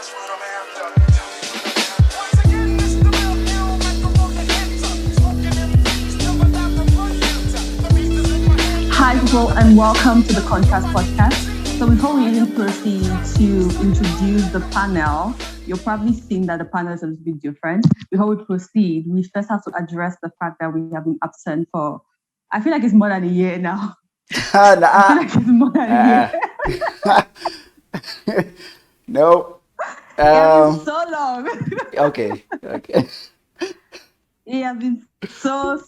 Hi, people, and welcome to the Contrast Podcast. So before we even proceed to introduce the panel, you're probably seeing that the panel is a little bit different. Before we proceed, we first have to address the fact that we have been absent for, I feel like it's more than a year now. I feel like it's more than a year. No. It has been so long. Okay. It has been so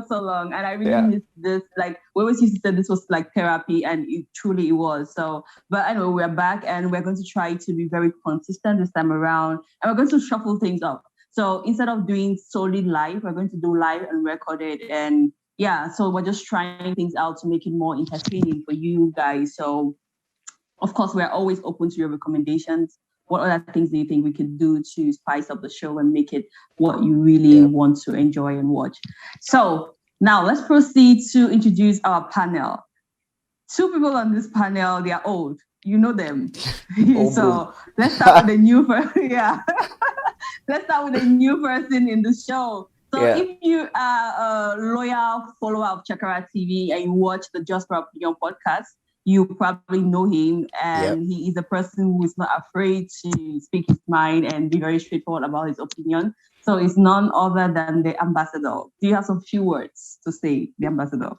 long, and I really miss this. Like, we always used to say this was like therapy, and it truly was. So, but anyway, we're back, and we're going to try to be very consistent this time around, and we're going to shuffle things up. So instead of doing solely live, we're going to do live and record it, and so we're just trying things out to make it more entertaining for you guys. So, of course, we're always open to your recommendations. What other things do you think we could do to spice up the show and make it what you really want to enjoy and watch? So now let's proceed to introduce our panel. Two people on this panel, they are old. You know them. So let's start with the new person. Let's start with the new person in the show. So if you are a loyal follower of Chakara TV and you watch the Just for Opinion podcast, you probably know him, and he is a person who is not afraid to speak his mind and be very straightforward about his opinion. So it's none other than the ambassador. Do you have some few words to say, the ambassador?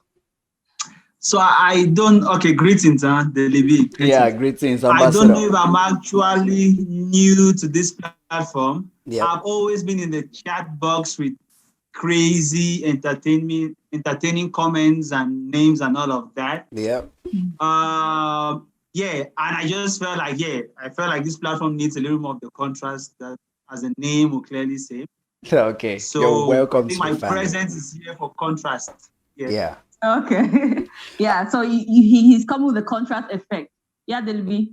So I don't, greetings, the Liby. Greetings, ambassador. I don't know if I'm actually new to this platform. I've always been in the chat box with crazy entertaining comments and names and all of that. And I just felt like this platform needs a little more of the contrast that, as the name will clearly say. Okay, so you're welcome. I think my presence is here for contrast. Okay. So he's come with the contrast effect. Delby.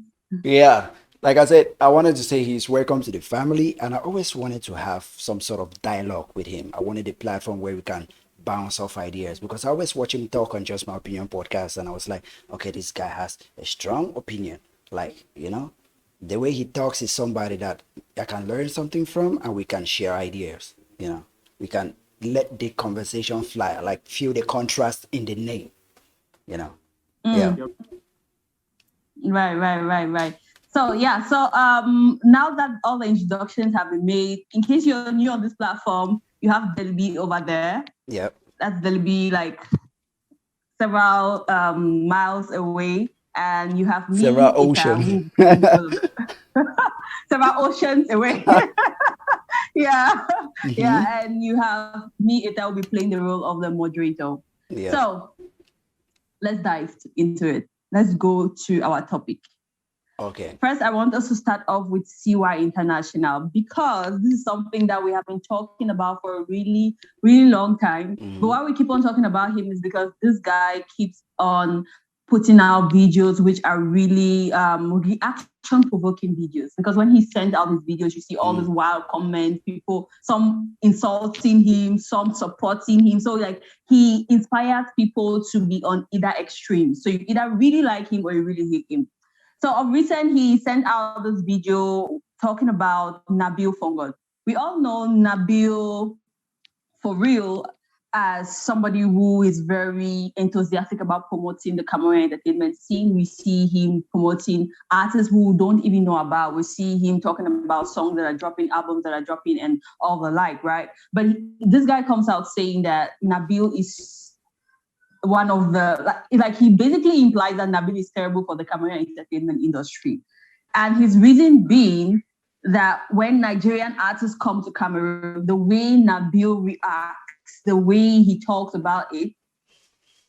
Like I said, I wanted to say he's welcome to the family, and I always wanted to have some sort of dialogue with him. I wanted a platform where we can bounce off ideas, because I always watch him talk on Just My Opinion podcast, and I was like, okay, this guy has a strong opinion. Like, the way he talks is somebody that I can learn something from, and we can share ideas. We can let the conversation fly, like feel the contrast in the name. Right. So now that all the introductions have been made, in case you're new on this platform, you have Delby over there. That's Delby, like several miles away, and you have me, several oceans, several oceans away. And you have me, Ita, will be playing the role of the moderator. So let's dive into it. Let's go to our topic. Okay. First, I want us to start off with CY International, because this is something that we have been talking about for a really, really long time. But why we keep on talking about him is because this guy keeps on putting out videos which are really reaction-provoking videos. Because when he sends out his videos, you see all these wild comments, people, some insulting him, some supporting him. So like he inspires people to be on either extreme. So you either really like him or you really hate him. So of recent, he sent out this video talking about Nabil Fungot. We all know Nabil for real as somebody who is very enthusiastic about promoting the Cameroonian entertainment scene. We see him promoting artists who don't even know about. We see him talking about songs that are dropping, albums that are dropping, and all the like, right? But this guy comes out saying that Nabil is one of the, like he basically implies that Nabil is terrible for the Cameroonian entertainment industry. And his reason being that when Nigerian artists come to Cameroon, the way Nabil reacts, the way he talks about it,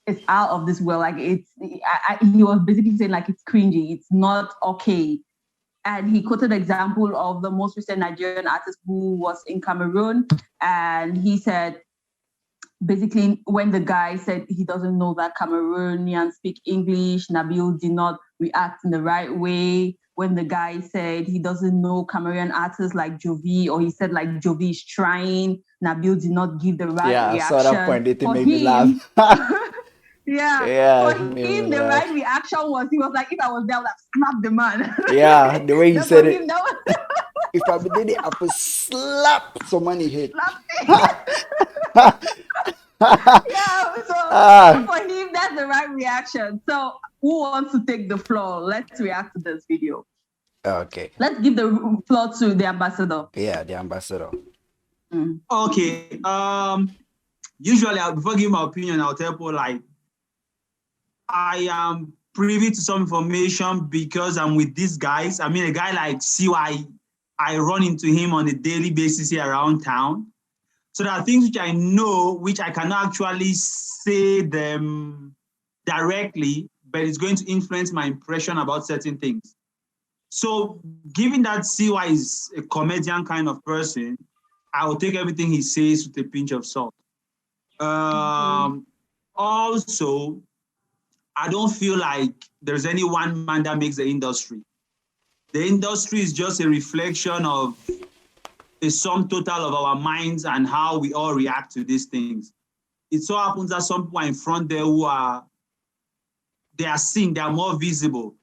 is out of this world. Like he was basically saying like it's cringy, it's not okay. And he quoted the example of the most recent Nigerian artist who was in Cameroon, and he said, basically, when the guy said he doesn't know that Cameroonians speak English, Nabil did not react in the right way. When the guy said he doesn't know Cameroonian artists like Jovi, or he said like Jovi is trying, Nabil did not give the right reaction. Yeah, I saw that point. It made me laugh. For him, the right reaction was, he was like, if I was there, I would have snapped the man. Yeah, the way he said it. If I did it, I would slap some money hit. Yeah, so Ah, for him, that's the right reaction. So who wants to take the floor? Let's react to this video. okay. Let's give the floor to the ambassador. Yeah, the ambassador. Okay. Usually, before giving my opinion, I'll tell people like I am privy to some information because I'm with these guys. I mean, a guy like CY, I run into him on a daily basis here around town. So there are things which I know, which I cannot actually say them directly, but it's going to influence my impression about certain things. So given that CY is a comedian kind of person, I will take everything he says with a pinch of salt. Also, I don't feel like there's any one man that makes the industry. The industry is just a reflection of a sum total of our minds and how we all react to these things. It so happens that some people are in front there who they are seen, they are more visible.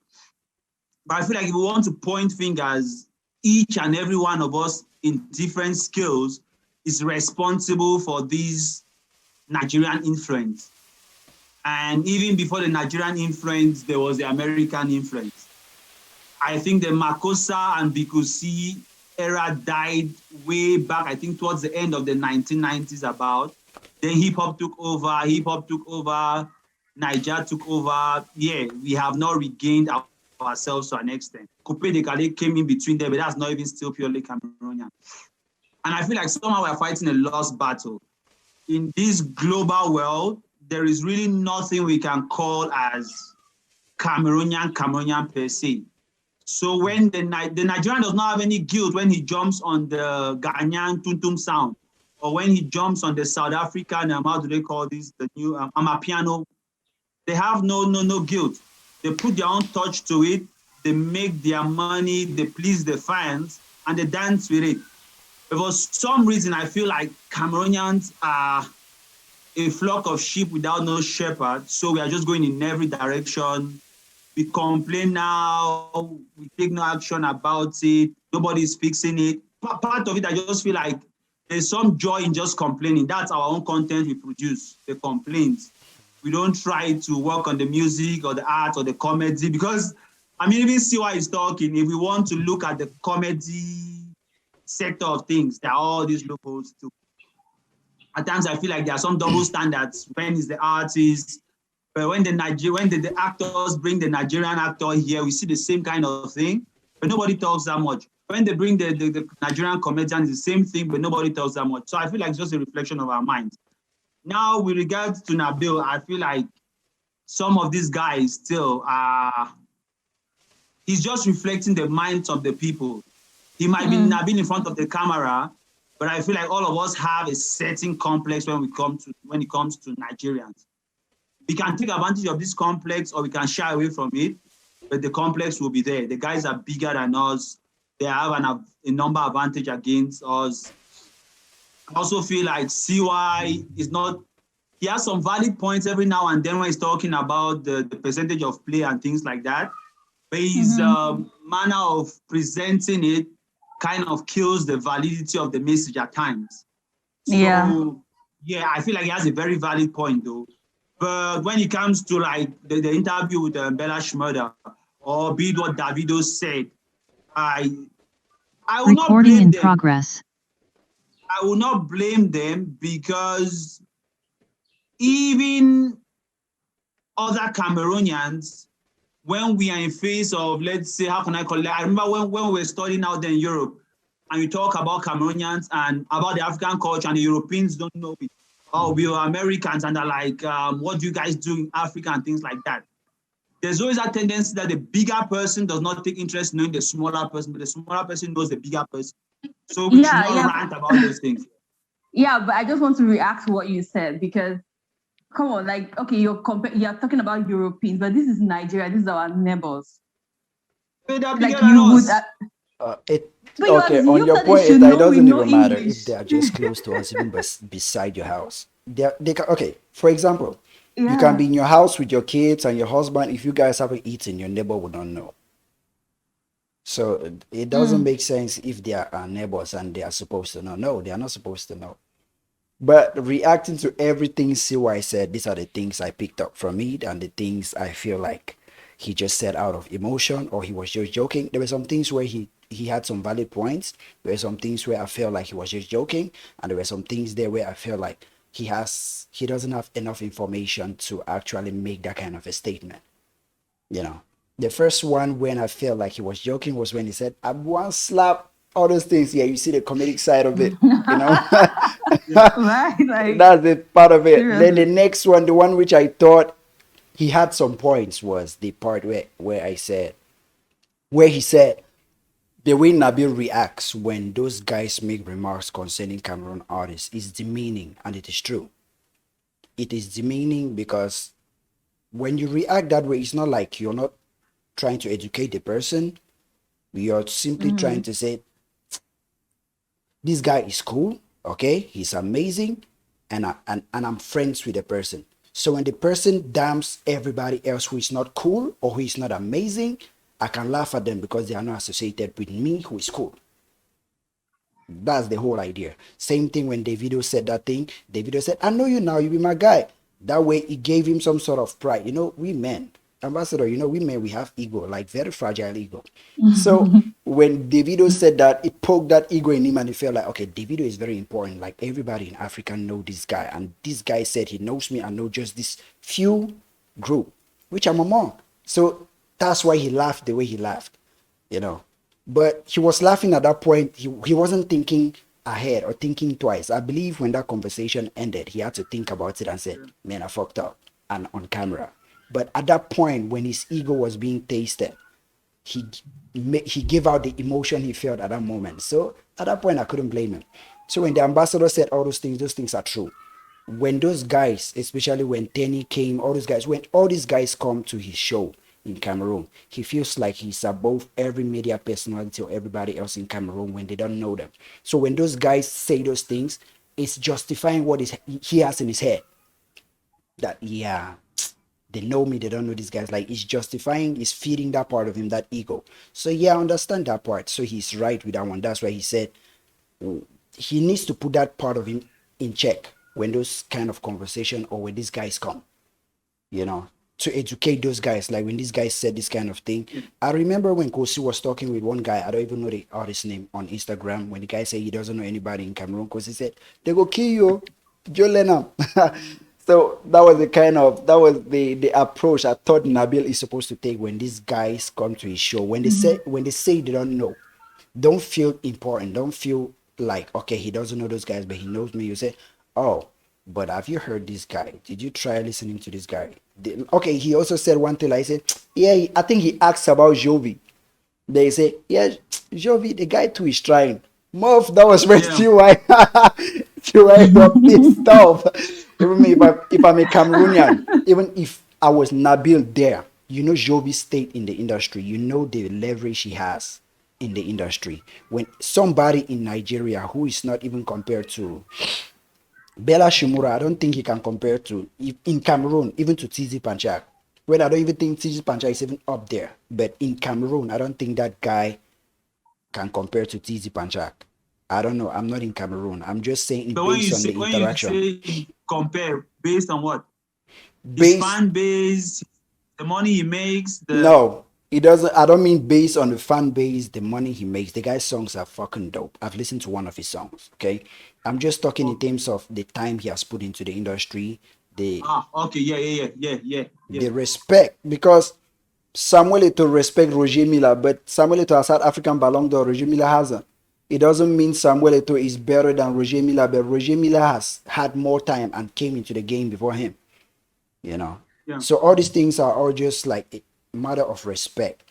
But I feel like if we want to point fingers, each and every one of us in different skills is responsible for this Nigerian influence. And even before the Nigerian influence, there was the American influence. I think the Makossa and Bikusi era died way back, I think towards the end of the 1990s about. Then hip-hop took over, Niger took over. Yeah, we have not regained ourselves to an extent. Coupe de Calais came in between there, but that's not even still purely Cameroonian. And I feel like somehow we're fighting a lost battle. In this global world, there is really nothing we can call as Cameroonian per se. So when the Nigerian does not have any guilt when he jumps on the Ghanaian tuntum sound, or when he jumps on the South African, how do they call this, the new Amapiano, they have no guilt. They put their own touch to it, they make their money, they please the fans, and they dance with it. But for some reason, I feel like Cameroonians are a flock of sheep without no shepherd, so we are just going in every direction. We complain now, we take no action about it, nobody's fixing it. Part of it, I just feel like there's some joy in just complaining. That's our own content we produce, the complaints. We don't try to work on the music or the art or the comedy because, I mean, even CY is talking, if we want to look at the comedy sector of things, there are all these loopholes too. At times, I feel like there are some double standards. When is the artist? But when the actors bring the Nigerian actor here, we see the same kind of thing, but nobody talks that much. When they bring the Nigerian comedian, it's the same thing, but nobody talks that much. So I feel like it's just a reflection of our minds. Now, with regards to Nabil, I feel like some of these guys still he's just reflecting the minds of the people. He might be Nabil in front of the camera, but I feel like all of us have a certain complex when it comes to Nigerians. We can take advantage of this complex or we can shy away from it, but the complex will be there. The guys are bigger than us. They have a number advantage against us. I also feel like CY is not, he has some valid points every now and then when he's talking about the percentage of play and things like that. But his manner of presenting it kind of kills the validity of the message at times. So, yeah, I feel like he has a very valid point though. But when it comes to like the interview with Bella Schmurder or be it what Davido said, I will not blame them. Progress. I will not blame them because even other Cameroonians, when we are in face of, let's say, how can I call it? I remember when we were studying out there in Europe and we talk about Cameroonians and about the African culture and the Europeans don't know it. Oh, we are Americans and they're like, what do you guys do in Africa and things like that. There's always a tendency that the bigger person does not take interest in knowing the smaller person, but the smaller person knows the bigger person. So we should not rant about those things. Yeah, but I just want to react to what you said because, come on, like, okay, you're talking about Europeans, but this is Nigeria. These are our neighbors. But like you would. Okay, on your point, it doesn't even matter if they are just close to us, even beside your house. Okay, for example, you can be in your house with your kids and your husband. If you guys haven't eaten, your neighbor would not know. So it doesn't Mm. make sense if they are our neighbors and they are supposed to know. No, they are not supposed to know. But reacting to everything CY said, these are the things I picked up from it and the things I feel like he just said out of emotion or he was just joking. There were some things where he had some valid points. There were some things where I felt like he was just joking, and there were some things there where I felt like he doesn't have enough information to actually make that kind of a statement. You know, the first one when I felt like he was joking was when he said, "I want slap." All those things. Yeah, you see the comedic side of it. You know. Yeah. Right, like That's the part of it. Then the seriously. next one, the one which I thought he had some points, was the part where he said the way Nabil reacts when those guys make remarks concerning Cameroon artists is demeaning, and it is true. It is demeaning because when you react that way, it's not like you're not trying to educate the person. You're simply trying Mm-hmm. to say this guy is cool, okay, he's amazing, and I'm friends with the person. So when the person damns everybody else who is not cool or who is not amazing, I can laugh at them because they are not associated with me who is cool. That's the whole idea. Same thing when Davido said that thing. Davido said, I know you now, you be my guy. That way it gave him some sort of pride. You know, we men, ambassador, you know, we men, we have ego, like very fragile ego. So when Davido said that, it poked that ego in him and he felt like, okay, Davido is very important. Like everybody in Africa know this guy. And this guy said he knows me. I know just this few group, which I'm among. So that's why he laughed the way he laughed, you know. But he was laughing at that point. He wasn't thinking ahead or thinking twice. I believe when that conversation ended, he had to think about it and said, man, I fucked up, and on camera. But at that point, when his ego was being tasted, he he gave out the emotion he felt at that moment. So at that point, I couldn't blame him. So when the ambassador said all those things are true. When those guys, especially when Tenny came, all those guys, when all these guys come to his show in Cameroon, he feels like he's above every media personality or everybody else in Cameroon when they don't know them. So when those guys say those things, it's justifying what he has in his head. That, yeah, they know me, they don't know these guys. Like, it's justifying, it's feeding that part of him, that ego. So yeah, I understand that part. So he's right with that one. That's why he said he needs to put that part of him in check when those kind of conversation or when these guys come, you know, to educate those guys. Like when these guys said this kind of thing. I remember when Kosi was talking with one guy, I don't even know the artist name, on Instagram, when the guy said he doesn't know anybody in Cameroon, Kosi said, they go kill you, Joe Lennon. So that was the approach I thought Nabil is supposed to take when these guys come to his show. When they say they don't know, don't feel important. Don't feel like, okay, he doesn't know those guys, but he knows me. You say, oh, but have you heard this guy? Did you try listening to this guy? Okay, he also said one thing. Like, I said, yeah, I think he asked about Jovi. They say, yeah, Jovi, the guy too is trying. Muff, that was where Yeah. TY got pissed off. Even me, if I'm a Cameroonian, even if I was Nabil there, you know Jovi stayed in the industry. You know the leverage he has in the industry. When somebody in Nigeria who is not even compared to Bella Shimura, I don't think he can compare to, in Cameroon, even to TZ Panchak. Well, I don't even think TZ Panchak is even up there. But in Cameroon, I don't think that guy can compare to TZ Panchak. I don't know. I'm not in Cameroon. I'm just saying But based on the when you interaction. say he compare based on what? His Based fan base, the money he makes, the No, it doesn't. I don't mean based on the fan base, the money he makes. The guy's songs are fucking dope. I've listened to one of his songs. Okay, I'm just talking in okay. terms of the time he has put into the industry, the Okay, yeah. the respect. Because Samuel Eto'o respect Roger Miller, but Samuel Eto'o has had African Ballon d'Or. Roger Miller hasn't. It doesn't mean Samuel Eto'o is better than Roger Miller, but Roger Miller has had more time and came into the game before him. You know, Yeah. so all these things are all just like a matter of respect.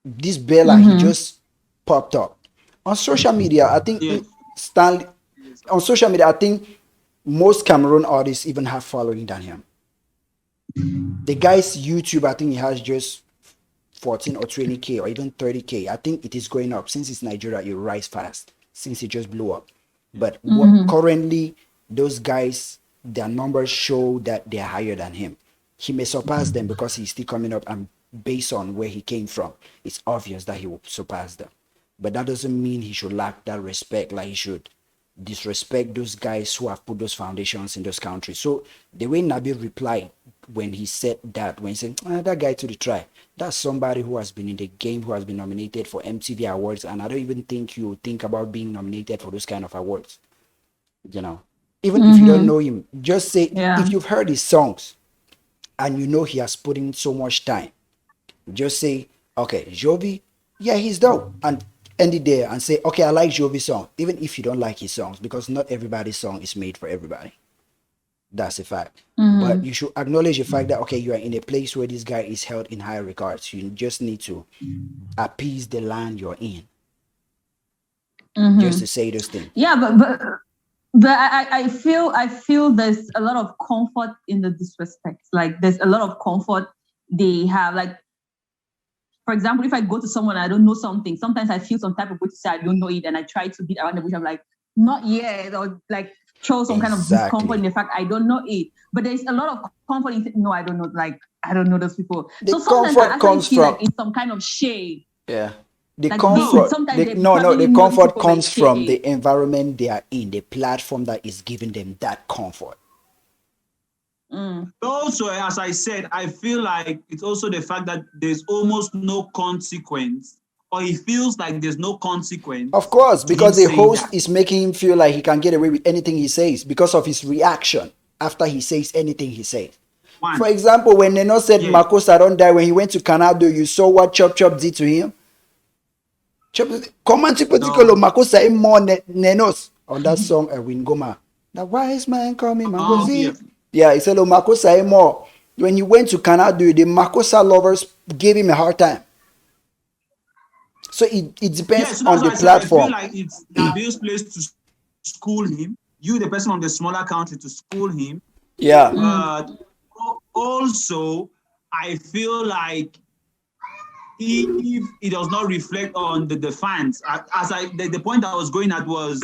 This Bella, he Mm-hmm. just popped up on social media. I think Yeah. Stanley Yes. on social media. I think most Cameroon artists even have following than him. The guy's YouTube, I think he has just 14 or 20K or even 30K. I think it is going up since it's Nigeria. It rise fast since it just blew up. But what Mm-hmm. currently those guys, their numbers show that they're higher than him. He may surpass them because he's still coming up and based on where he came from, it's obvious that he will surpass them. But that doesn't mean he should lack that respect, like he should disrespect those guys who have put those foundations in those countries. So the way Nabil replied when he said that, when he said, that guy to the try, that's somebody who has been in the game, who has been nominated for MTV awards, and I don't even think you think about being nominated for those kind of awards. You know, even if you don't know him, just say, if you've heard his songs and you know he has put in so much time, just say, okay, Jovi, yeah, he's dope, and end it there and say, okay, I like Jovi's song, even if you don't like his songs, because not everybody's song is made for everybody. That's a fact. But you should acknowledge the fact that, okay, you are in a place where this guy is held in high regards. You just need to appease the land you're in, just to say those things. Yeah, but I feel there's a lot of comfort in the disrespect. Like, there's a lot of comfort they have. Like, for example, if I go to someone I don't know something, sometimes I feel some type of way to say I don't know it, and I try to beat around the bush. I'm like, not yet, or like show some kind of discomfort in the fact I don't know it. But there's a lot of comfort in no, I don't know. Like, I don't know those people. So sometimes I actually feel like it's some kind of shade. Yeah. The like comfort, the comfort comes from the environment they are in, the platform that is giving them that comfort. Also, as I said, I feel like it's also the fact that there's almost no consequence, or he feels like there's no consequence. Of course, because the host is making him feel like he can get away with anything he says because of his reaction after he says anything he says. For example, when Neno said Makosa don't die, when he went to Canada, you saw what Chop Chop did to him? Comment particular Makosa is more Nenos on that song Erwin Goma. The wise man coming, Makosi. Yeah, he said Makosa is more. When he went to Canada, the Makosa lovers gave him a hard time. So it depends on the platform. I feel like it's Nabil's place to school him. You, the person from the smaller country, to school him. Yeah. But also, I feel like if it does not reflect on the fans, the point I was going at was,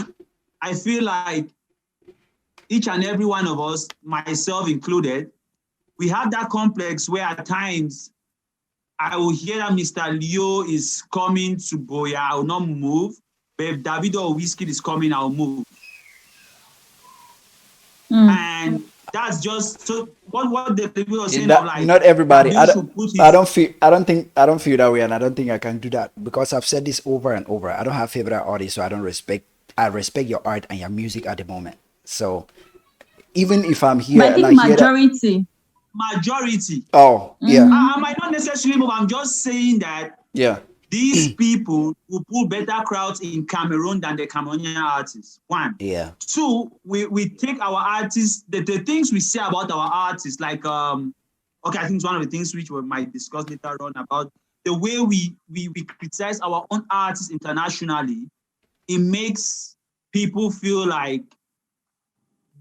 I feel like each and every one of us, myself included, we have that complex where at times I will hear that Mr. Leo is coming to Boya, I will not move. But if Davido or Whiskey is coming, I'll move. And that's just so what the people are saying. Like, not everybody. I don't feel that way, and I don't think I can do that because I've said this over and over. I don't have favorite artists, so I respect your art and your music at the moment. So even if I'm here, but I think majority. Oh, yeah. I might not necessarily move. I'm just saying that these people will pull better crowds in Cameroon than the Cameroonian artists. One. Yeah. Two, we take our artists, the things we say about our artists, like I think it's one of the things which we might discuss later on about the way we criticize our own artists internationally. It makes people feel like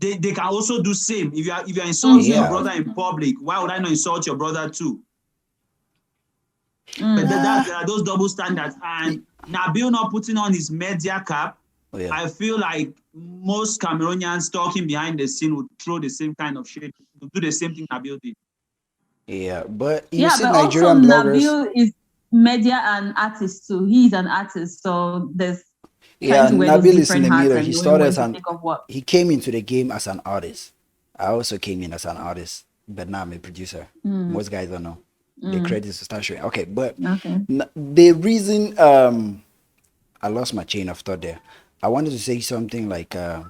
they can also do same. If you're insulting your brother in public, why would I not insult your brother too? But there are those double standards. And Nabil not putting on his media cap, I feel like most Cameroonians talking behind the scene would throw the same kind of shit, would do the same thing Nabil did. Yeah, but you see but Nigerian also bloggers. Nabil is media and artist too. He's an artist, so there's Nabil is in the middle. He started as he came into the game as an artist. I also came in as an artist, but now I'm a producer. Most guys don't know. The credits to start showing. Okay, but the reason I lost my chain of thought there. I wanted to say something like the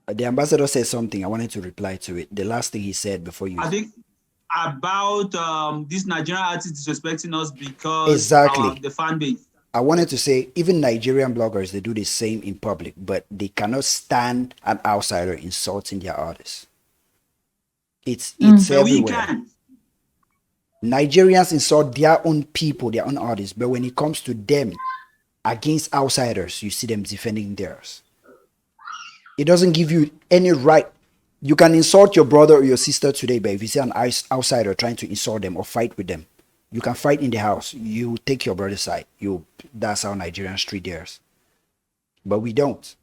ambassador said something. I wanted to reply to it. The last thing he said before you. I think about this Nigerian artist disrespecting us because the fan base. I wanted to say even Nigerian bloggers, they do the same in public, but they cannot stand an outsider insulting their artists. It's everywhere. Nigerians insult their own people, their own artists, but when it comes to them against outsiders, you see them defending theirs. It doesn't give you any right. You can insult your brother or your sister today, but if you see an outsider trying to insult them or fight with them, you can fight in the house. You take your brother's side. That's how Nigerians treat theirs. But we don't.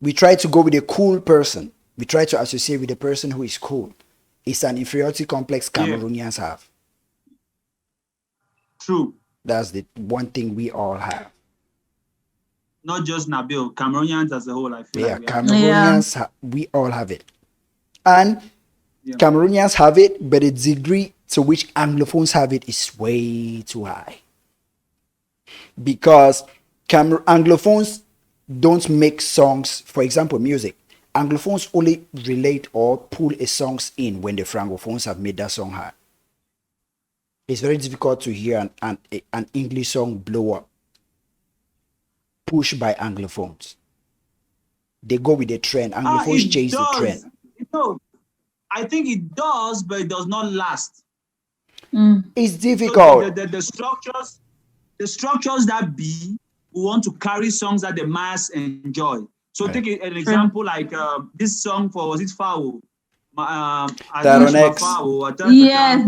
We try to go with a cool person. We try to associate with a person who is cool. It's an inferiority complex Cameroonians have. True. That's the one thing we all have. Not just Nabil, Cameroonians as a whole. I feel Yeah, like we have. Cameroonians, we all have it. And Yeah. Cameroonians have it, but the degree to which Anglophones have it is way too high. Because Anglophones don't make songs, for example, music. Anglophones only relate or pull a songs in when the Francophones have made that song hard. It's very difficult to hear an English song blow up, pushed by Anglophones. They go with the trend. Anglophones It chase the does. trend. No, I think it does, but it does not last. It's difficult. So the structures that be who want to carry songs that the mass enjoy. So take an example like this song for, was it Foul? Taronex. Yes,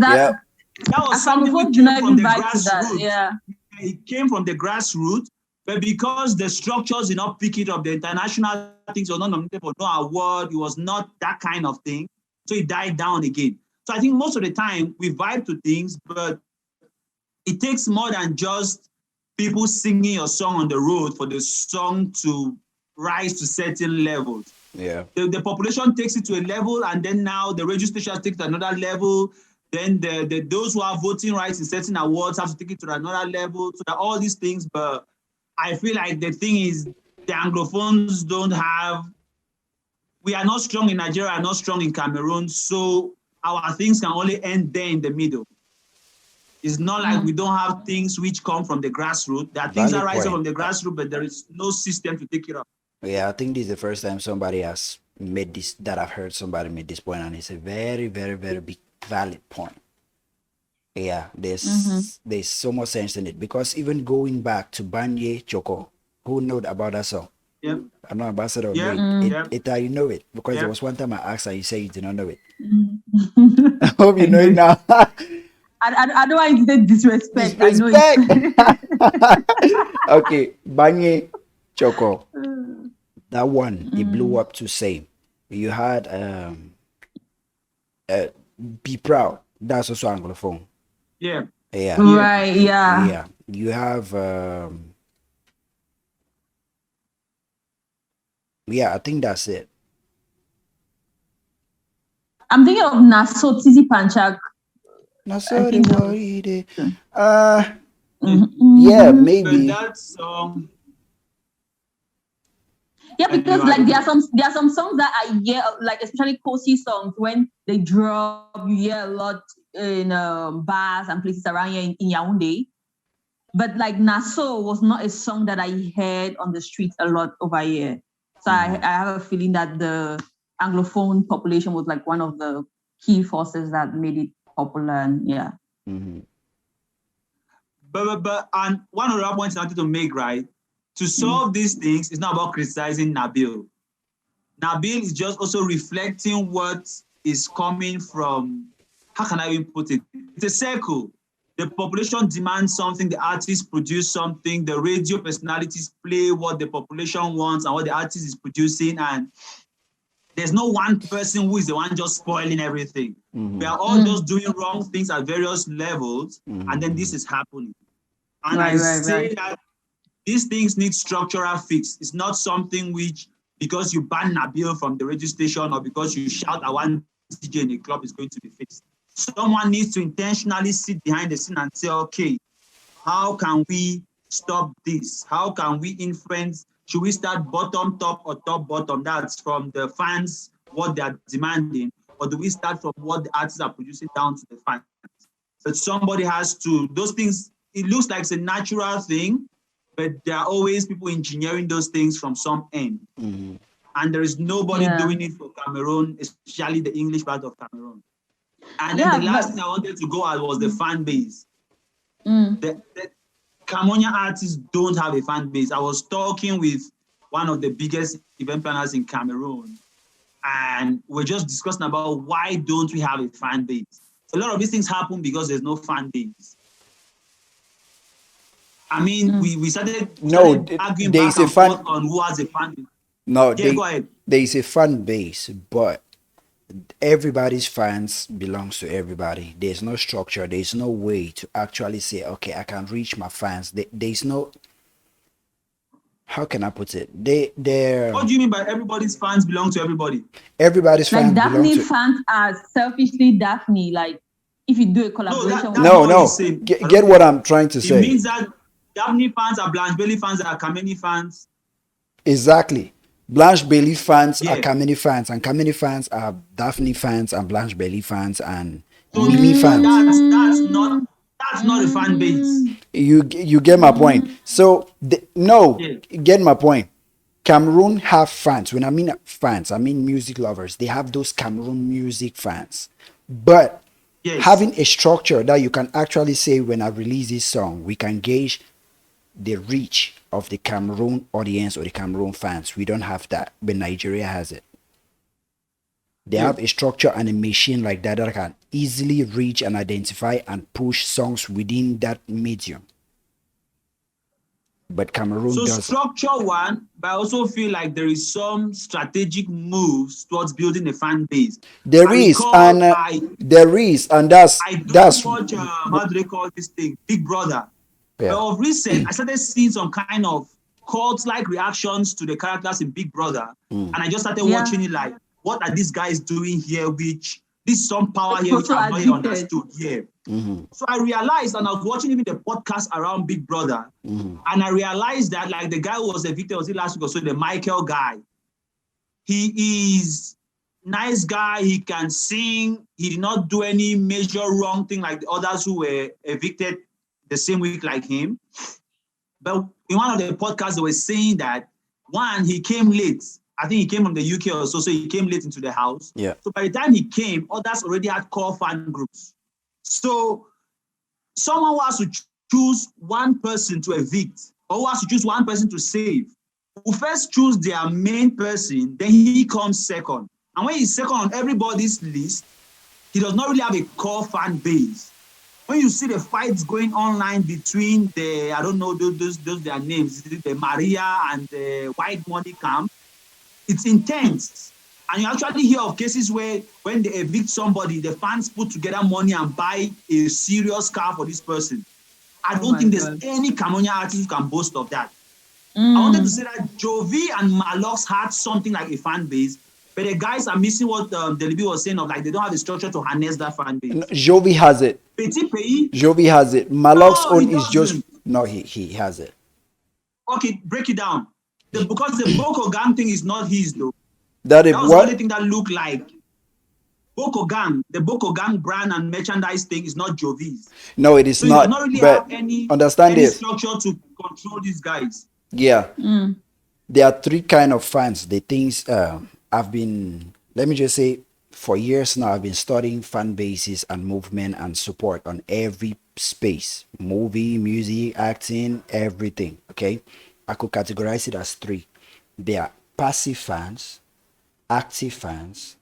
that was something which came from the grassroots. Yeah. It came from the grassroots, but because the structures did not pick it up, the international things were not nominated for no award, it was not that kind of thing. So it died down again. So I think most of the time we vibe to things, but it takes more than just people singing your song on the road for the song to rise to certain levels. Yeah. The population takes it to a level, and then now the radio stations take it to another level. Then those who have voting rights in certain awards have to take it to another level. So that all these things, but I feel like the thing is the Anglophones don't have, we are not strong in Nigeria, are not strong in Cameroon, so our things can only end there in the middle. It's not like we don't have things which come from the grassroots. There are things that rise up from the grassroots, but there is no system to take it up. Yeah, I think this is the first time somebody has made this, that I've heard somebody make this point, and it's a very, very, very big, valid point. Yeah, there's so much sense in it, because even going back to Banye Choco, who knows about that song? Yeah. I'm not ambassador. Yeah. You know it, because there was one time I asked her, you say you did not know it. I hope you know it now. I don't want to say disrespect. I know it. Okay, Banye Choco. That one, it blew up to same. You had Be Proud. That's also Anglophone. Yeah. Yeah. Right, yeah. Yeah. You have I think that's it. I'm thinking of Naso Tizi Panchak. Naso de worry. Yeah, maybe. But that song. Yeah, because like there are some songs that I hear, like especially Kosi songs, when they drop, you hear a lot in bars and places around here in Yaoundé. But like Naso was not a song that I heard on the streets a lot over here. So I have a feeling that the Anglophone population was like one of the key forces that made it popular. And yeah. Mm-hmm. But and one of the points I wanted to make, right? To solve these things, it's not about criticizing Nabil. Nabil is just also reflecting what is coming from, how can I even put it? It's a circle. The population demands something, the artists produce something, the radio personalities play what the population wants and what the artist is producing, and there's no one person who is the one just spoiling everything. We are all just doing wrong things at various levels, and then this is happening. And I say that these things need structural fix. It's not something which, because you ban Nabil from the radio station or because you shout at one DJ in a club, is going to be fixed. Someone needs to intentionally sit behind the scene and say, okay, how can we stop this? How can we influence? Should we start bottom top or top bottom? That's from the fans, what they are demanding, or do we start from what the artists are producing down to the fans? But somebody has to, those things, it looks like it's a natural thing, but there are always people engineering those things from some end. And there is nobody doing it for Cameroon, especially the English part of Cameroon. And then the last thing I wanted to go at was the fan base. The Cameroonian artists don't have a fan base. I was talking with one of the biggest event planners in Cameroon, and we're just discussing about why don't we have a fan base. A lot of these things happen because there's no fan base. I mean, we started arguing back and forth on who has a fan base. No, go ahead. there is a fan base, but everybody's fans belongs to everybody. There's no structure. There's no way to actually say, okay, I can reach my fans. There's no, how can I put it? They're What do you mean by everybody's fans belong to everybody? everybody's Like fans belong Daphne to. fans are selfishly Daphne. Like if you do a No, collaboration that's with No, not what no. he's saying. Get what I'm trying to It say. means that Daphne fans are Blanche Bailey fans, are Kameni fans. Exactly. Blanche Bailey fans are Yeah. Kamini fans, and Kamini fans are Daphne fans, and Blanche Bailey fans, and So Mimi fans. that's not a fan base. You get my point. So no, Yeah. get my point. Cameroon have fans. When I mean fans, I mean music lovers. They have those Cameroon music fans, but Yes. having a structure that you can actually say, when I release this song, we can gauge the reach of the Cameroon audience or the Cameroon fans. We don't have that, but Nigeria has it. They Yeah. have a structure and a machine like that that can easily reach and identify and push songs within that medium. But Cameroon So doesn't. structure one, but I also feel like there is some strategic moves towards building a fan base. There I is, recall and that's I do that's watch how do they call this thing? Big Brother. yeah. But of recent, I started seeing some kind of cult-like reactions to the characters in Big Brother, and I just started Yeah. watching it like, what are these guys doing here? Which this some power here, which Also I've not yet addicted. understood. Yeah. Mhm. So I realized, and I was watching even the podcast around Big Brother, and I realized that like the guy who was evicted, was it last week or so, the Michael guy, he is nice guy, he can sing, he did not do any major wrong thing like the others who were evicted the same week like him. But in one of the podcasts, they were saying that one, he came late. I think he came from the UK or so he came late into the house. Yeah. So by the time he came, others already had core fan groups. So someone who has to choose one person to evict, or who has to choose one person to save, who first choose their main person, then he comes second. And when he's second on everybody's list, he does not really have a core fan base. When you see the fights going online between the, I don't know those their names, the Maria and the White Money Camp, it's intense. And you actually hear of cases where when they evict somebody, the fans put together money and buy a serious car for this person. I don't think there's any Cameroonian artist who can boast of that. I wanted to say that Jovi and Malox had something like a fan base, but the guys are missing what the Liby was saying of like they don't have the structure to harness that fan base. Jovi has it. Petit Pays, Jovi has it. Malok's No, own he is just doesn't. no. He has it. okay, break it down. Because the Boko Gang thing is not his though. That is That was the only what thing that looked like Boko Gang. The Boko Gang brand and merchandise thing is not Jovi's. no, it is So you not. do not really But have any understand this. structure to control these guys. Yeah. There are three kind of fans. The things I've been, let me just say, for years now, I've been studying fan bases and movement and support on every space, movie, music, acting, everything. Okay, I could categorize it as three. There are passive fans, active fans,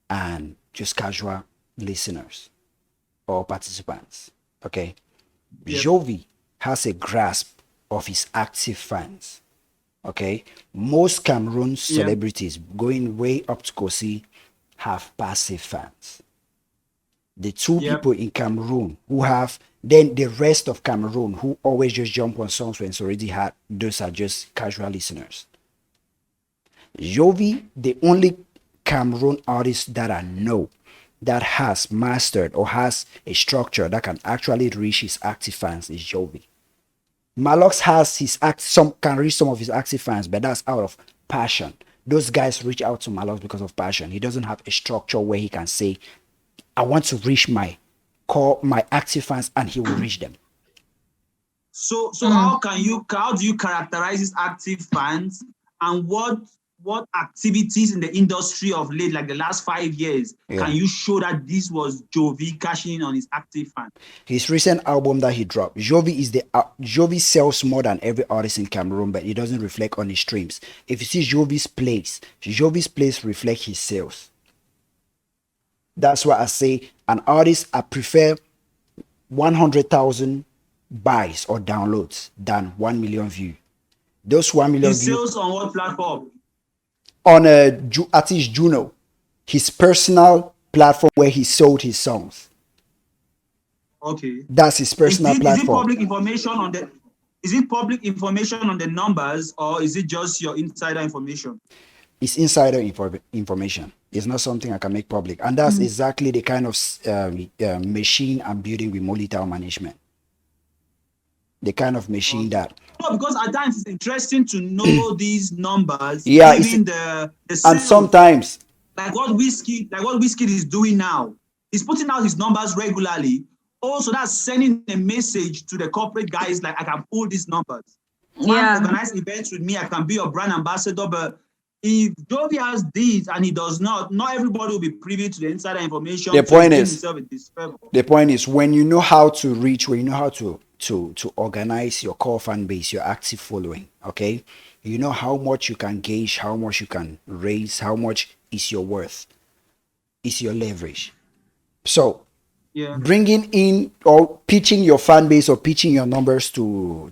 and just casual listeners or participants. Okay, Jovi has a grasp of his active fans. Okay, most Cameroon celebrities going way up to Kosi have passive fans. The two people in Cameroon who have, then the rest of Cameroon who always just jump on songs when it's already had, those are just casual listeners. Jovi, the only Cameroon artist that I know that has mastered or has a structure that can actually reach his active fans is Jovi. Malox has can reach some of his active fans, but that's out of passion. Those guys reach out to Malox because of passion. He doesn't have a structure where he can say, I want to reach my active fans, and he will reach them. So how do you characterize these active fans, and what activities in the industry of late, like the last 5 years, can you show that this was Jovi cashing in on his active fan? His recent album that he dropped, Jovi sells more than every artist in Cameroon, but it doesn't reflect on his streams. If you see Jovi's plays reflect his sales. That's why I say an artist, I prefer 100,000 buys or downloads than 1 million views. Those 1 million views on what platform? On artist Juno. his personal platform where he sold his songs. Okay. That's his personal platform. Is it public information on the? Is it public information on the numbers, or is it just your insider information? It's insider information. It's not something I can make public, and that's exactly the kind of machine I'm building with Molital management. The kind of machine that. No, because at times it's interesting to know these numbers. Yeah, even the sales, and sometimes like what Whiskey is doing now. He's putting out his numbers regularly. Also, that's sending a message to the corporate guys like, I can pull these numbers. Yeah. Organize events with me. I can be your brand ambassador. But if Jovi has these and he does not everybody will be privy to the insider information. The point is when you know how to reach, when you know how to organize your core fan base, your active following, okay? You know how much you can gauge, how much you can raise, how much is your worth, is your leverage. So bringing in or pitching your fan base or pitching your numbers to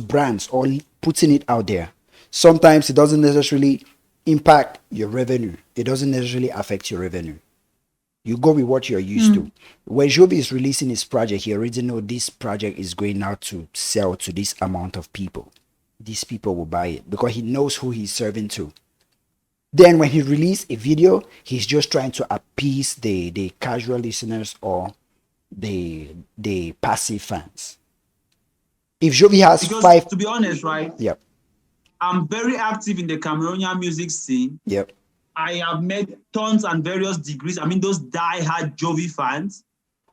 brands or putting it out there, sometimes it doesn't necessarily impact your revenue. It doesn't necessarily affect your revenue. You go with what you're used to. When Jovi is releasing his project, he already know this project is going out to sell to this amount of people. These people will buy it because he knows who he's serving to. Then when he releases a video, he's just trying to appease the casual listeners or the passive fans. If Jovi has five... To be honest, right? Yep. I'm very active in the Cameroonian music scene. Yep. I have made tons and various degrees. I mean, those die-hard Jovi fans,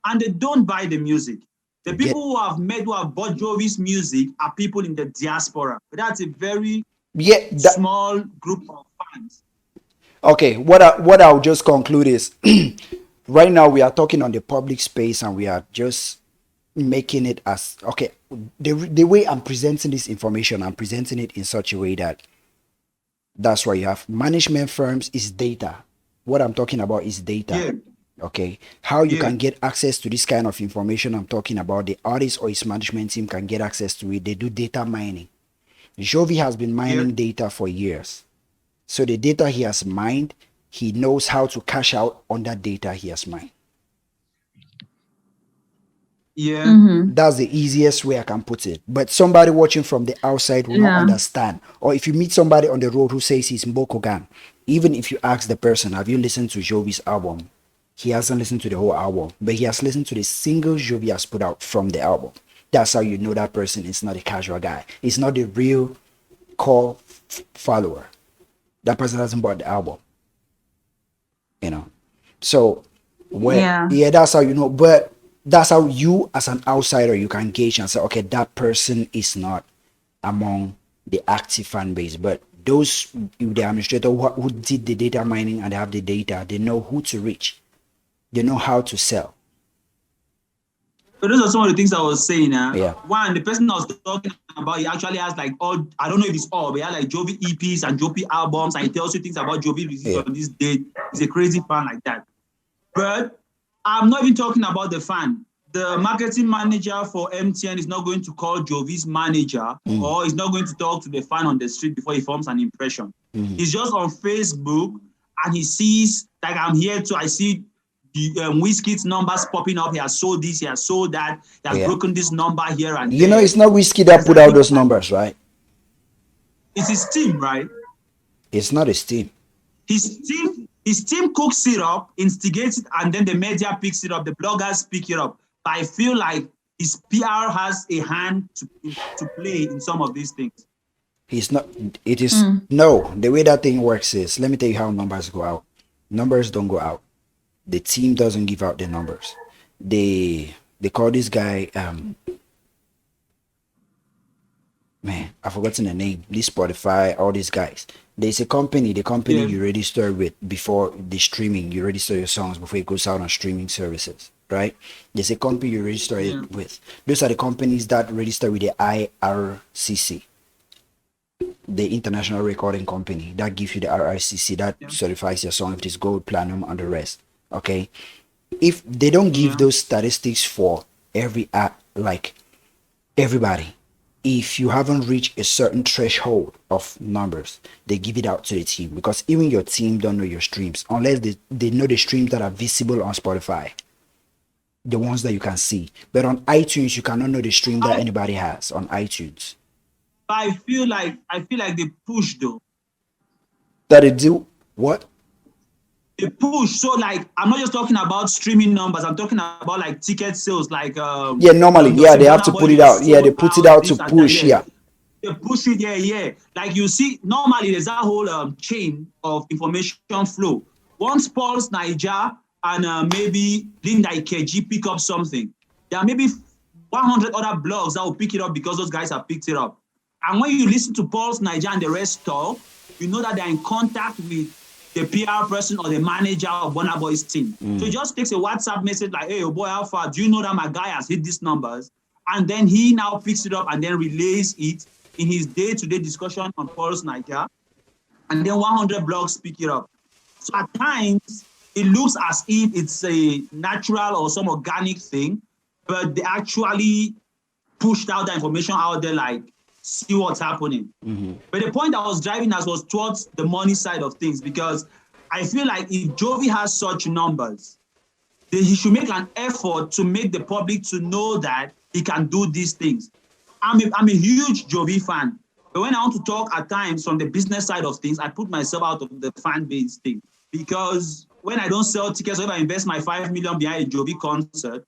and they don't buy the music. The people who have bought Jovi's music are people in the diaspora. But that's a very small group of fans. Okay, what I'll just conclude is, right now we are talking on the public space and we are just making it as, okay, the way I'm presenting this information, I'm presenting it in such a way that's why you have management firms is data. What I'm talking about is data. Yeah. Okay. How you can get access to this kind of information I'm talking about, the artist or his management team can get access to it. They do data mining. Jovi has been mining data for years. So the data he has mined, he knows how to cash out on that data he has mined. Yeah. That's the easiest way I can put it. But somebody watching from the outside will not understand. Or if you meet somebody on the road who says he's Mbokogan, even if you ask the person, have you listened to Jovi's album? He hasn't listened to the whole album, but he has listened to the singles Jovi has put out from the album. That's how you know that person is not a casual guy. It's not the real core follower. That person hasn't bought the album. You know? So, that's how you know. But that's how you, as an outsider, you can gauge and say, okay, that person is not among the active fan base. But those, the administrator who did the data mining and they have the data, they know who to reach. They know how to sell. So those are some of the things I was saying. One, the person I was talking about, he actually has like all, I don't know if it's all, but he has like Jovi EPs and Jovi albums, and he tells you things about Jovi on this date. He's a crazy fan like that. But I'm not even talking about the fan. The marketing manager for MTN is not going to call Jovi's manager or he's not going to talk to the fan on the street before he forms an impression. He's just on Facebook and he sees, like I'm here too, I see the Whiskey's numbers popping up. He has sold this, he has sold that, he has broken this number here and there. You know, it's not Whiskey that put out those numbers, right? It's his team, right? It's not his team. His team cooks it up, instigates it, and then the media picks it up, the bloggers pick it up. But I feel like his PR has a hand to play in some of these things. He's not, it is, no, the way that thing works is, let me tell you how numbers go out. Numbers don't go out. The team doesn't give out the numbers. They call this guy, man, I've forgotten the name, this Spotify, all these guys. There's a company, you register with before the streaming, you register your songs before it goes out on streaming services, right? There's a company you register it with. Those are the companies that register with the IRCC, the International Recording Company, that gives you the RICC, that certifies your song if it's gold, platinum, and the rest. Okay, if they don't give those statistics for every app, like everybody, if you haven't reached a certain threshold of numbers, they give it out to the team, because even your team don't know your streams unless they know the streams that are visible on Spotify, the ones that you can see. But on iTunes, you cannot know the stream that anybody has on iTunes. I feel like they push though. That it do what? They push. So like, I'm not just talking about streaming numbers. I'm talking about like ticket sales. Like yeah, normally, yeah, they have to put it out. Yeah, they put it out to push. Yeah, they push it. Yeah. Like you see, normally there's a whole chain of information flow. Once Pulse Niger and maybe Linda Ikeji pick up something, there are maybe 100 other blogs that will pick it up because those guys have picked it up. And when you listen to Pulse Niger and the rest talk, you know that they're in contact with the PR person or the manager of Burna Boy's team. So it just takes a WhatsApp message like, hey, oh boy, how far? Do you know that my guy has hit these numbers? And then he now picks it up and then relays it in his day-to-day discussion on Pulse Niger. And then 100 blogs pick it up. So at times, it looks as if it's a natural or some organic thing, but they actually pushed out the information out there like, see what's happening. But the point I was driving us was towards the money side of things, because I feel like if Jovi has such numbers, then he should make an effort to make the public to know that he can do these things. I'm a huge Jovi fan, but when I want to talk at times from the business side of things, I put myself out of the fan base thing, because when I don't sell tickets, or if I invest my 5 million behind a Jovi concert,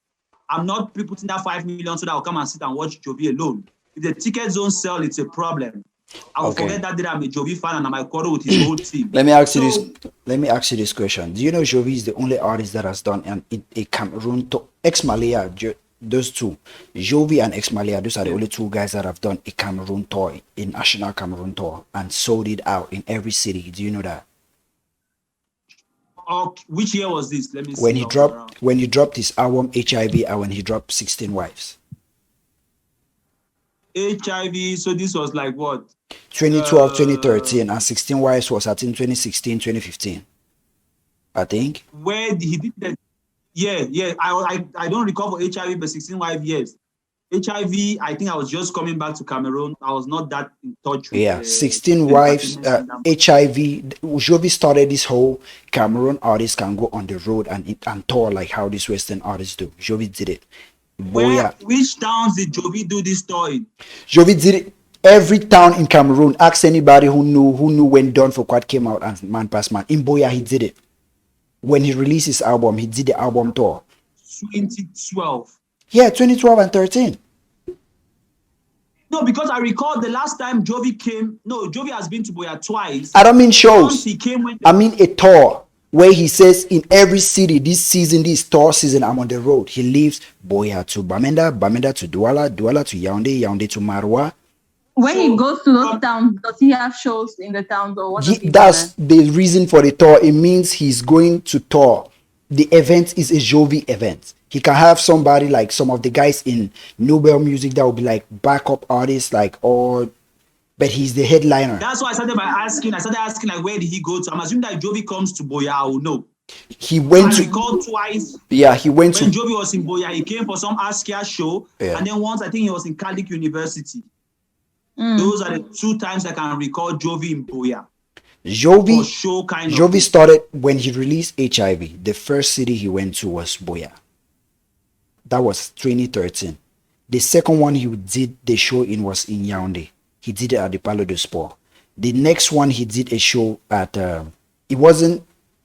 I'm not putting that 5 million so that I'll come and sit and watch Jovi alone. If the tickets don't sell, it's a problem. I will forget that I'm a Jovi fan and I might quarrel with his whole team. Let me ask you this question. Do you know Jovi is the only artist that has done a Cameroon tour? Ex-Malia, those two, Jovi and Ex-Malia, those are the only two guys that have done a Cameroon tour, a national Cameroon tour, and sold it out in every city. Do you know that? Which year was this? Let me see. When he dropped his album HIV and when he dropped 16 Wives. HIV, so this was like what? 2012, 2013, and 16 Wives was I think 2016, 2015. I think. Where he did that? Yeah. I don't recall for HIV, but 16 Wives, yes. HIV, I think I was just coming back to Cameroon. I was not that in touch with. Yeah, 16 Wives, HIV. Jovi started this whole Cameroon artists can go on the road and tour like how these Western artists do. Jovi did it. Which towns did Jovi do this tour in? Jovi did it every town in Cameroon. Ask anybody who knew when Don for Quad came out and Man Pass Man. In Boya, he did it. When he released his album, he did the album tour. 2012. Yeah, 2012 and 13. No, because I recall the last time Jovi came. No, Jovi has been to Boya twice. I don't mean shows. Once he came I mean a tour. Where he says in every city this season, this tour season, I'm on the road. He leaves Boya to Bamenda to Douala to Yaoundé to Maroua. When he goes to those towns, does he have shows in the towns or what? That's the reason for the tour. It means he's going to tour. The event is a Jovi event. He can have somebody like some of the guys in Nobel Music that will be like backup artists, but he's the headliner. That's why I started asking like, where did he go to? I'm assuming that Jovi comes to Boya, I will know. He went I recalled twice. Yeah, he went when Jovi was in Boya, he came for some Askia show. Yeah. And then once, I think he was in Catholic University. Those are the two times I can recall Jovi in Boya. Jovi started when he released HIV. The first city he went to was Boya. That was 2013. The second one he did the show in was in Yaoundé. He did it at the Palais de Sport. The next one he did a show at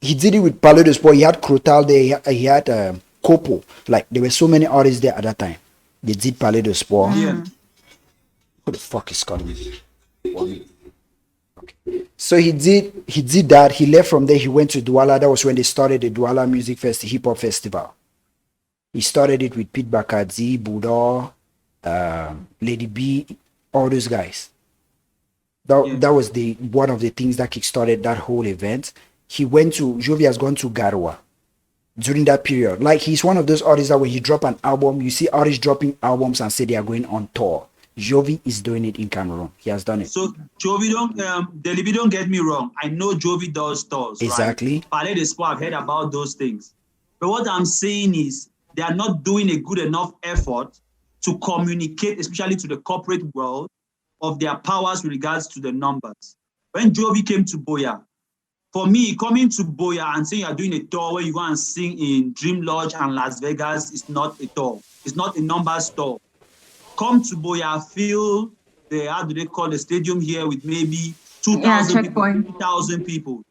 he did it with Palais de Sport. He had Crotal there, he had Kopo. Like there were so many artists there at that time. They did Palais de Sport. Yeah. Who the fuck is calling me? Okay. So he did that. He left from there, he went to Douala. That was when they started the Douala Music Hip Hop Festival. He started it with Pete Bakadzi, Buddha, Lady B, all those guys. That was one of the things that kickstarted that whole event. Jovi has gone to Garoua during that period. Like he's one of those artists that when he drop an album, you see artists dropping albums and say they are going on tour. Jovi is doing it in Cameroon. He has done it. So Jovi, don't get me wrong. I know Jovi does tours. Exactly. Right? Palais de Sport, I've heard about those things. But what I'm saying is they are not doing a good enough effort to communicate, especially to the corporate world, of their powers with regards to the numbers. When Jovi came to Boya, for me, coming to Boya and saying you're doing a tour where you go and sing in Dream Lodge and Las Vegas is not a tour. It's not a numbers tour. Come to Boya, feel how do they call the stadium here with maybe 2,000 people, 3,000 people.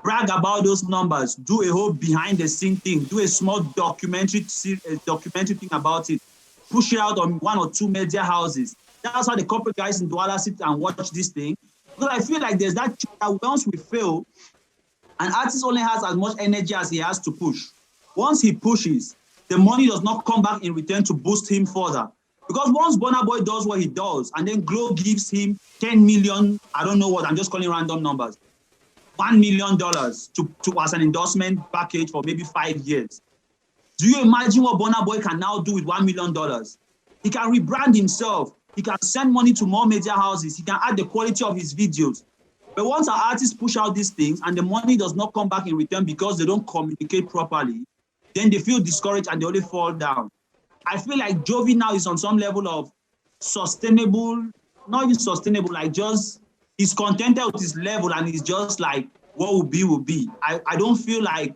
Brag about those numbers. Do a whole behind the scene thing. Do a small documentary thing about it. Push it out on 1 or 2 media houses. That's how the corporate guys in Douala sit and watch this thing. Because I feel like there's that once we fail, an artist only has as much energy as he has to push. Once he pushes, the money does not come back in return to boost him further. Because once Burna Boy does what he does, and then Glow gives him 10 million, I don't know what, I'm just calling random numbers, $1 million to as an endorsement package for maybe 5 years. Do you imagine what Burna Boy can now do with $1 million? He can rebrand himself. He can send money to more media houses. He can add the quality of his videos. But once our artists push out these things and the money does not come back in return because they don't communicate properly, then they feel discouraged and they only fall down. I feel like Jovi now is on some level of sustainable, not even sustainable, like just he's contented with his level and he's just like, what will be, will be. I don't feel like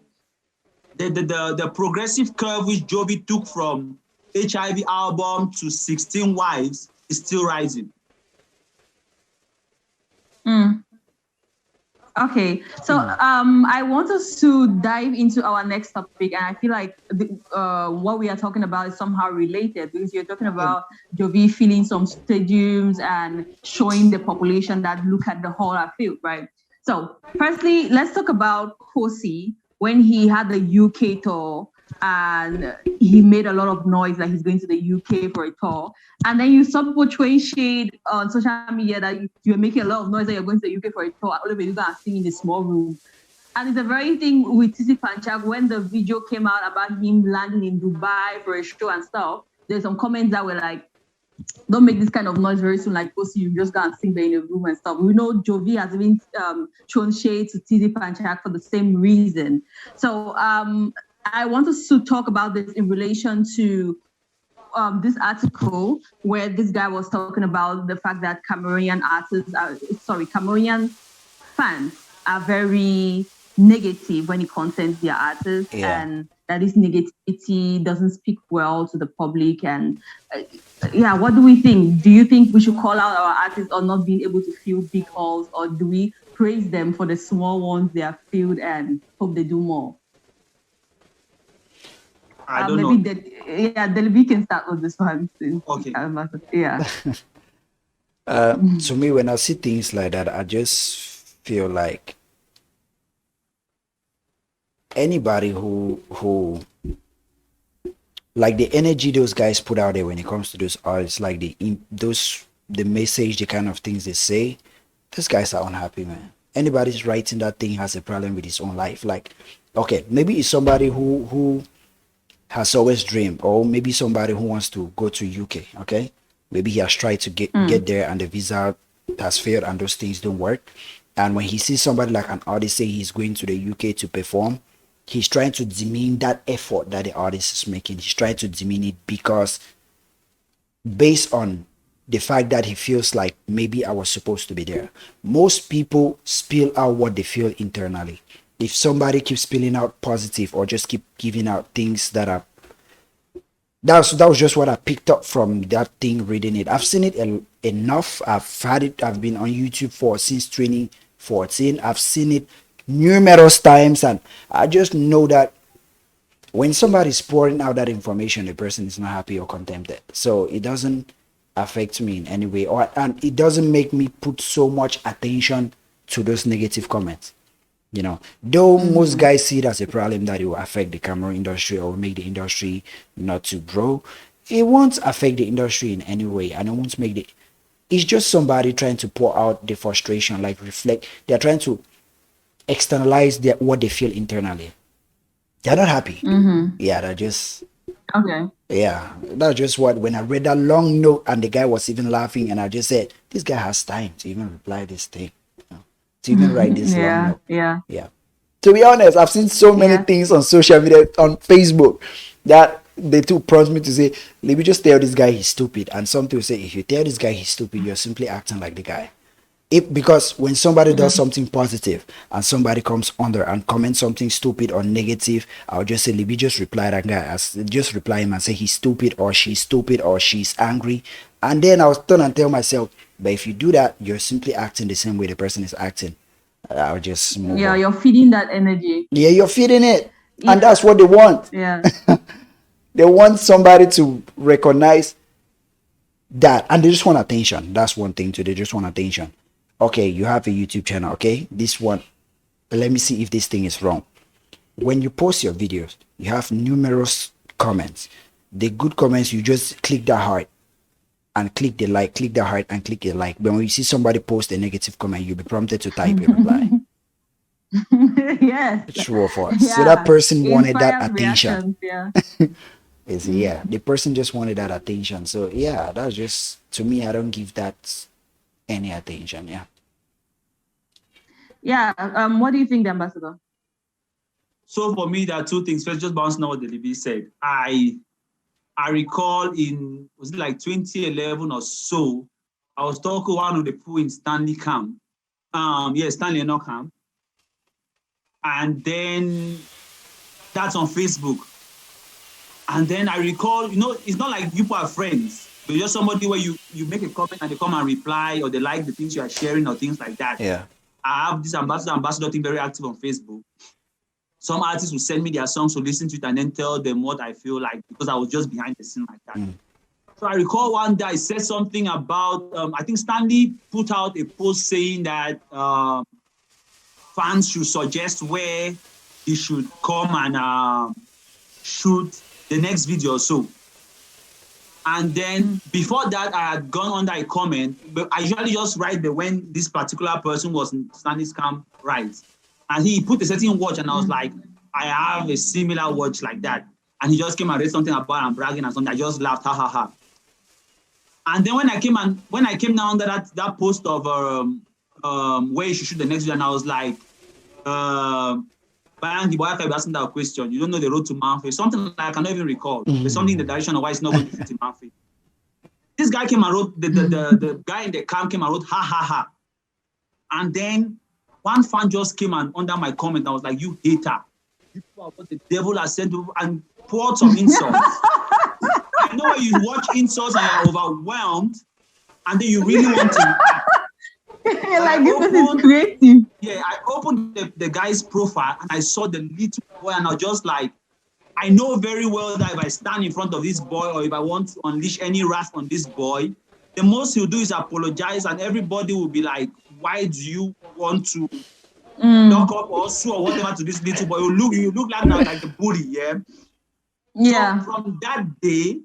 the progressive curve which Jovi took from HIV album to 16 Wives is still rising. Okay, so I want us to dive into our next topic, and I feel like what we are talking about is somehow related because you're talking about Jovi filling some stadiums and showing the population that look at the whole field, right? So, firstly, let's talk about Kosi when he had the UK tour and he made a lot of noise like he's going to the UK for a tour. And then you saw people throwing shade on social media that you're making a lot of noise that you're going to the UK for a tour. All of you guys sing in a small room. And it's the very thing with Titi Panchak when the video came out about him landing in Dubai for a show and stuff. There's some comments that were like, don't make this kind of noise very soon, like Kosi, you just go and sing there in a room and stuff. We know Jovi has been thrown shade to Titi Panchak for the same reason. So I want us to talk about this in relation to this article where this guy was talking about the fact that Cameroonian fans are very negative when it concerns their artists, and that this negativity doesn't speak well to the public. And what do we think? Do you think we should call out our artists on not being able to fill big halls, or do we praise them for the small ones they have filled and hope they do more? I don't know. Delby can start with this one. Okay. To me, when I see things like that, I just feel like anybody who like the energy those guys put out there when it comes to those artists, like the message, the kind of things they say, those guys are unhappy, man. Anybody's writing that thing has a problem with his own life. Like, okay, maybe it's somebody who has always dreamed, or maybe somebody who wants to go to UK, okay? Maybe he has tried to get there and the visa has failed and those things don't work. And when he sees somebody like an artist say he's going to the UK to perform, he's trying to demean that effort that the artist is making. He's trying to demean it because based on the fact that he feels like maybe I was supposed to be there. Most people spill out what they feel internally. If somebody keeps spilling out positive or just keep giving out things that are that was just what I picked up from that thing, reading it. I've seen it enough. I've had it. I've been on YouTube since 2014. I've seen it numerous times, and I just know that when somebody's pouring out that information, the person is not happy or contented. So it doesn't affect me in any way, and it doesn't make me put so much attention to those negative comments. You know, though most guys see it as a problem that it will affect the camera industry or make the industry not to grow, it won't affect the industry in any way, and it won't make it's just somebody trying to pour out the frustration, like reflect. They're trying to externalize what they feel internally. They're not happy. Yeah, they're just okay. Yeah, that's just what, when I read that long note and the guy was even laughing, and I just said, this guy has time to even reply this thing, to even write this long note. Yeah. To be honest, I've seen so many things on social media, on Facebook, that they too prompt me to say, let me just tell this guy he's stupid. And some people say, if you tell this guy he's stupid, you're simply acting like the guy. Because when somebody does something positive and somebody comes under and comments something stupid or negative, I'll just say, Libby, just reply that guy. Just reply him and say he's stupid or she's angry. And then I'll turn and tell myself, but if you do that, you're simply acting the same way the person is acting. I'll just move on. You're feeding that energy. Yeah, you're feeding it. Yeah. And that's what they want. Yeah. They want somebody to recognize that. And they just want attention. That's one thing too. They just want attention. Okay, you have a YouTube channel, okay? This one, let me see if this thing is wrong. When you post your videos, you have numerous comments. The good comments, you just click that heart and click the like, click the heart and click the like. But when you see somebody post a negative comment, you'll be prompted to type a reply. Yes. True or false? Yeah. So that person wanted that attention. Yeah. Yeah, the person just wanted that attention. So yeah, that's just, to me, I don't give that any attention. Yeah. What do you think, Ambassador? So for me, there are two things. First, just bouncing on what the Libby said. I recall was it like 2011 or so, I was talking to one of the people in Stanley camp. Stanley Enoch camp. And then that's on Facebook. And then I recall, it's not like people are friends. But just somebody where you make a comment and they come and reply, or they like the things you are sharing or things like that. Yeah. I have this ambassador thing very active on Facebook. Some artists will send me their songs to listen to it and then tell them what I feel like, because I was just behind the scene like that. So I recall one day I said something about, I think Stanley put out a post saying that fans should suggest where he should come and shoot the next video or so. And then before that, I had gone under a comment, but I usually just write when this particular person was in Stanley's camp, right? And he put a certain watch, and I was like, I have a similar watch like that. And he just came and read something about and bragging and something. I just laughed, ha ha ha. And then when I came down under that post of where you should shoot the next video, and I was like, Bang, boy, I asking that question. You don't know the road to Manfred. Something like I cannot even recall. There's something in the direction of why it's not going to fit in Manfred. This guy came and wrote, the guy in the camp came and wrote, ha, ha, ha. And then one fan just came and under my comment, I was like, you hater. You what the devil has sent to, and poured some insults. I know when you watch insults and you're overwhelmed, and then you really want to. You're like, this is creative. Yeah, I opened the guy's profile and I saw the little boy, and I was just like, I know very well that if I stand in front of this boy, or if I want to unleash any wrath on this boy, the most he'll do is apologize, and everybody will be like, why do you want to knock up or sue or whatever to this little boy? You look like a bully, yeah? Yeah. So from that day,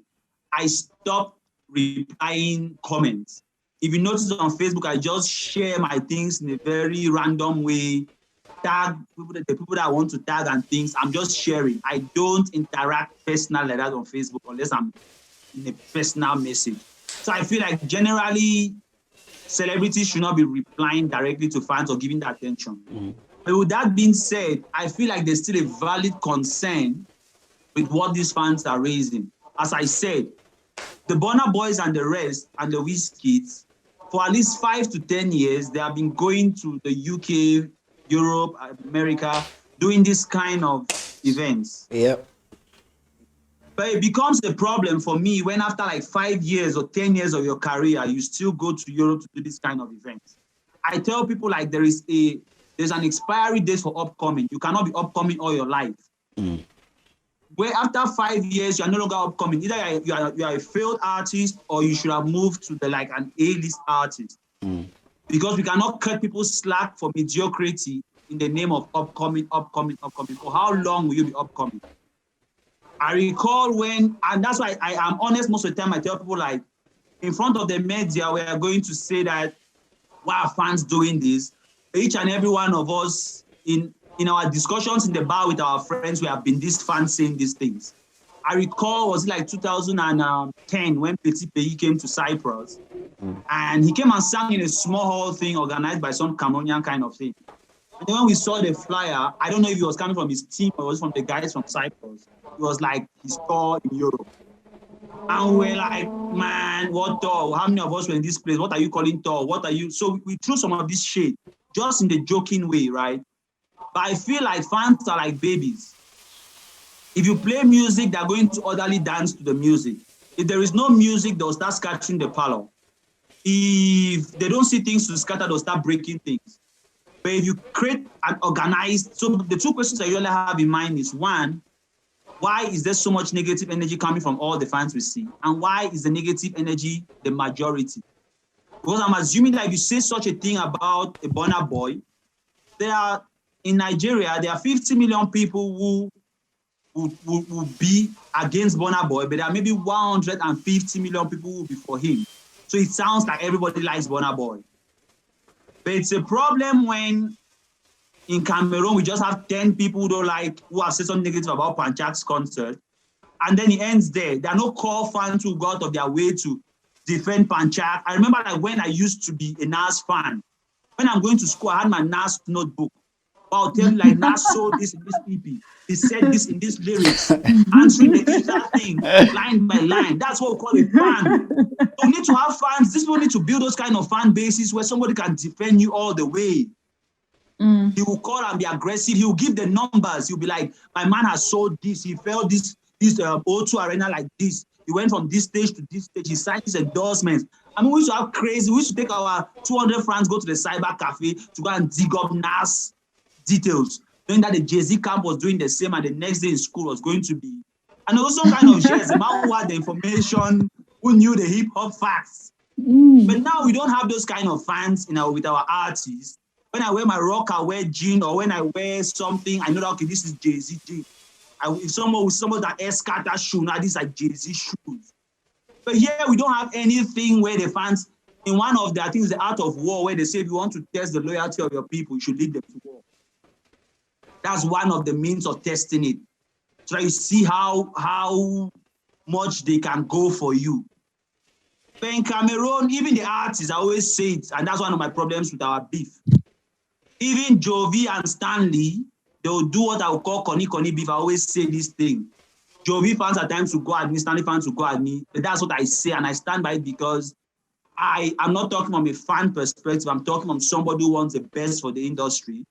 I stopped replying comments. If you notice on Facebook, I just share my things in a very random way, tag the people that I want to tag and things. I'm just sharing. I don't interact personal like that on Facebook unless I'm in a personal message. So I feel like generally, celebrities should not be replying directly to fans or giving that attention. But with that being said, I feel like there's still a valid concern with what these fans are raising. As I said, the Burna Boys and the rest and the Wizkids, for at least 5 to 10 years, they have been going to the UK, Europe, America, doing this kind of events. Yep. But it becomes a problem for me when after like 5 years or 10 years of your career, you still go to Europe to do this kind of events. I tell people like there's an expiry date for upcoming. You cannot be upcoming all your life. Where after 5 years, you're no longer upcoming. Either you are a failed artist, or you should have moved to like an A-list artist. Because we cannot cut people slack for mediocrity in the name of upcoming. For how long will you be upcoming? I recall and that's why I am honest most of the time. I tell people like, in front of the media, we are going to say that, why are fans doing this? Each and every one of us in our discussions in the bar with our friends, we have been these fans saying these things. I recall, was it like 2010 when Petit Pays came to Cyprus, and he came and sang in a small hall thing organized by some Cameroonian kind of thing. And then when we saw the flyer, I don't know if he was coming from his team or was from the guys from Cyprus. was like his tour in Europe. And we're like, man, what tour? How many of us were in this place? What are you calling tour? What are you? So we threw some of this shade, just in the joking way, right? But I feel like fans are like babies. If you play music, they're going to orderly dance to the music. If there is no music, they'll start scattering the parlor. If they don't see things to scatter, they'll start breaking things. But if you create an organized, so the two questions I usually have in mind is, one, why is there so much negative energy coming from all the fans we see? And why is the negative energy the majority? Because I'm assuming that if you say such a thing about a Burna Boy, in Nigeria, there are 50 million people who will be against Burna Boy, but there are maybe 150 million people who will be for him. So it sounds like everybody likes Burna Boy. But it's a problem when in Cameroon, we just have 10 people who have said something negative about Panchak's concert. And then it ends there. There are no core fans who go out of their way to defend Panchak. I remember like when I used to be a Nas fan, when I'm going to school, I had my Nas notebook. I'll tell you like Nas sold this in this EP. He said this in this lyrics. Answering the entire thing line by line. That's what we call a fan. So we need to have fans. This will need to build those kind of fan bases where somebody can defend you all the way. He will call and be aggressive. He will give the numbers. He'll be like, my man has sold this. He felt this O2 arena like this. He went from this stage to this stage. He signed his endorsements. I mean, we used to have crazy. We used to take our 200 francs, go to the cyber cafe to go and dig up Nas details. Knowing that the Jay-Z camp was doing the same and the next day in school was going to be. And there was some kind of shares, the man who had the information, who knew the hip-hop facts. But now we don't have those kind of fans with our artists. When I wear my rock, I wear jean, or when I wear something, I know that, okay, this is Jay-Z jean. If someone that Escata shoe, now these are Jay-Z shoes. But here we don't have anything where the fans, in one of their things, the art of war, where they say if you want to test the loyalty of your people, you should lead them to war. That's one of the means of testing it. So that you see how much they can go for you. But in Cameroon, even the artists, I always say it, and that's one of my problems with our beef. Even Jovi and Stanley, they'll do what I would call Connie beef. I always say this thing. Jovi fans at times will go at me, Stanley fans will go at me. But that's what I say, and I stand by it because I'm not talking from a fan perspective. I'm talking from somebody who wants the best for the industry.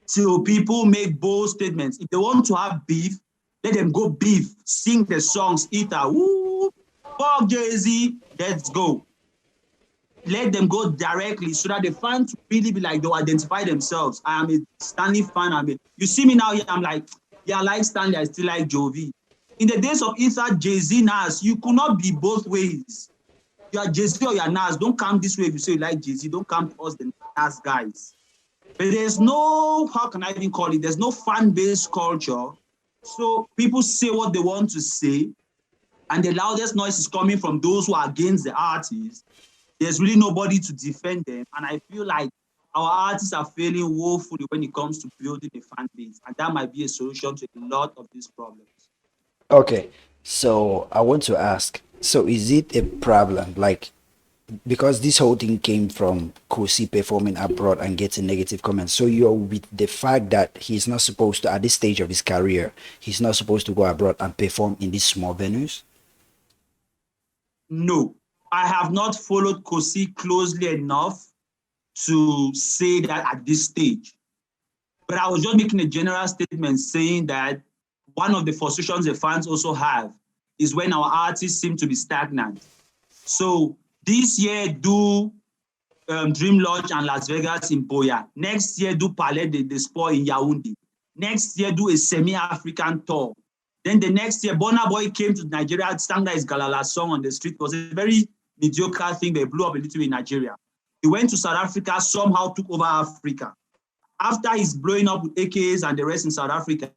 So people make bold statements. If they want to have beef, let them go beef, sing the songs, woo, fuck Jay-Z, let's go. Let them go directly so that the fans really be like, they'll identify themselves. I am a Stanley fan. You see me now here, I'm like, yeah, I like Stanley, I still like Jovi. In the days of Ether, Jay-Z, Nas, you could not be both ways. You are Jay-Z or you are Nas. Don't come this way if you say you like Jay-Z. Don't come to us, the Nas guys. But there's no, how can I even call it? There's no fan-based culture. So people say what they want to say, and the loudest noise is coming from those who are against the artists. There's really nobody to defend them. And I feel like our artists are failing woefully when it comes to building a fan base. And that might be a solution to a lot of these problems. Okay, so I want to ask, so is it a problem? Like, because this whole thing came from Kosi performing abroad and getting negative comments. So you're with the fact that he's not supposed to, at this stage of his career, he's not supposed to go abroad and perform in these small venues? No. I have not followed Kosi closely enough to say that at this stage. But I was just making a general statement saying that one of the frustrations the fans also have is when our artists seem to be stagnant. So this year, do Dream Lodge and Las Vegas in Boya. Next year, do Palais de Sport in Yaoundé. Next year, do a semi-African tour. Then the next year, Burna Boy came to Nigeria, sang his Galala song on the street. It was a very mediocre thing. They blew up a little in Nigeria. He went to South Africa, somehow took over Africa. After he's blowing up with AKs and the rest in South Africa,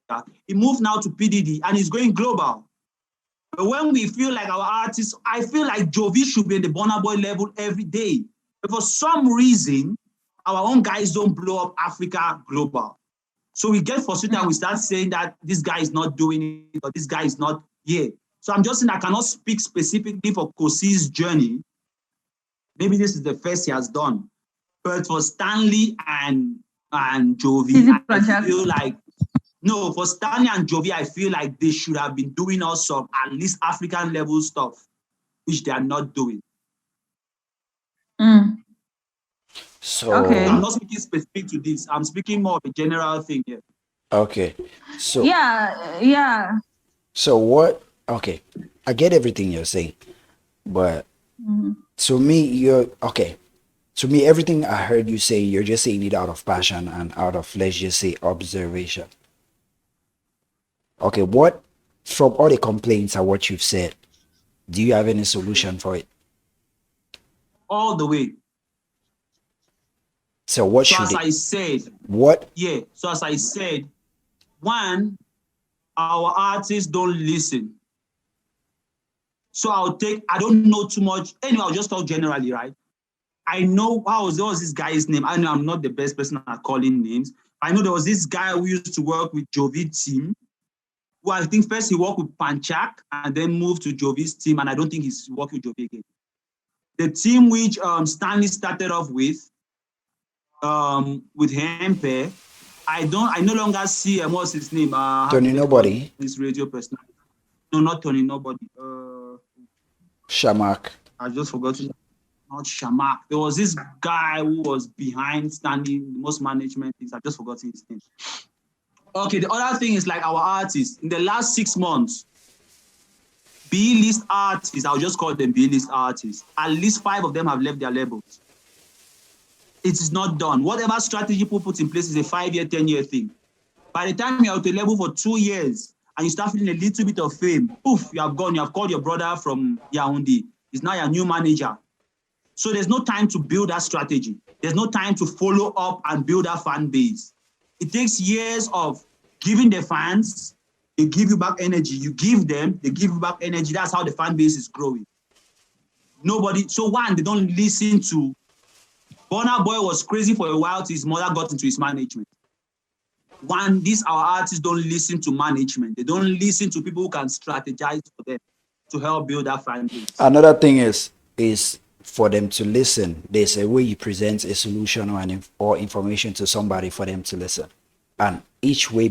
he moved now to PDD and he's going global. But when we feel like our artists, I feel like Jovi should be at the Burna Boy level every day. But for some reason, our own guys don't blow up Africa global. So we get frustrated and we start saying that this guy is not doing it or this guy is not here. So I'm just saying I cannot speak specifically for Kosi's journey. Maybe this is the first he has done. But for Stanley and Jovi, I feel like No, for Stanley and Jovi, I feel like they should have been doing also at least African level stuff, which they are not doing. So Okay. I'm not speaking specific to this. I'm speaking more of a general thing here. okay. So Yeah. so what? Okay, I get everything you're saying, but to me, you're okay. To me, everything I heard you say, you're just saying it out of passion and out of, let's just say, observation. Okay, what from all the complaints and what you've said, do you have any solution for it? All the way. So what So should as it? I said, What? yeah. So as I said, one, our artists don't listen. So I don't know too much. Anyway, I'll just talk generally, right? I know there was this guy's name. I know I'm not the best person at calling names. I know there was this guy who used to work with Jovi's team. Who I think first he worked with Panchak and then moved to Jovi's team, and I don't think he's working with Jovi again. The team which Stanley started off with Hempe, I no longer see what's his name? Tony Nobody. This radio person. No, not Tony Nobody. Shamak. I just forgot. Not Shamak. There was this guy who was behind Stanley, most management things. I just forgotten his name. Okay, the other thing is like our artists. In the last 6 months, B-list artists, I'll just call them B-list artists, at least 5 of them have left their labels. It is not done. Whatever strategy people put in place is a 5-year, 10-year thing. By the time you're at a level for 2 years and you start feeling a little bit of fame, poof, you have gone. You have called your brother from Yaoundé. He's now your new manager. So there's no time to build that strategy. There's no time to follow up and build that fan base. It takes years of giving the fans, they give you back energy. You give them, they give you back energy. That's how the fan base is growing. So one, they don't listen to. Burna Boy was crazy for a while till his mother got into his management. One, our artists don't listen to management. They don't listen to people who can strategize for them to help build that fan base. Another thing is for them to listen. There's a way you present a solution or information to somebody for them to listen. And each way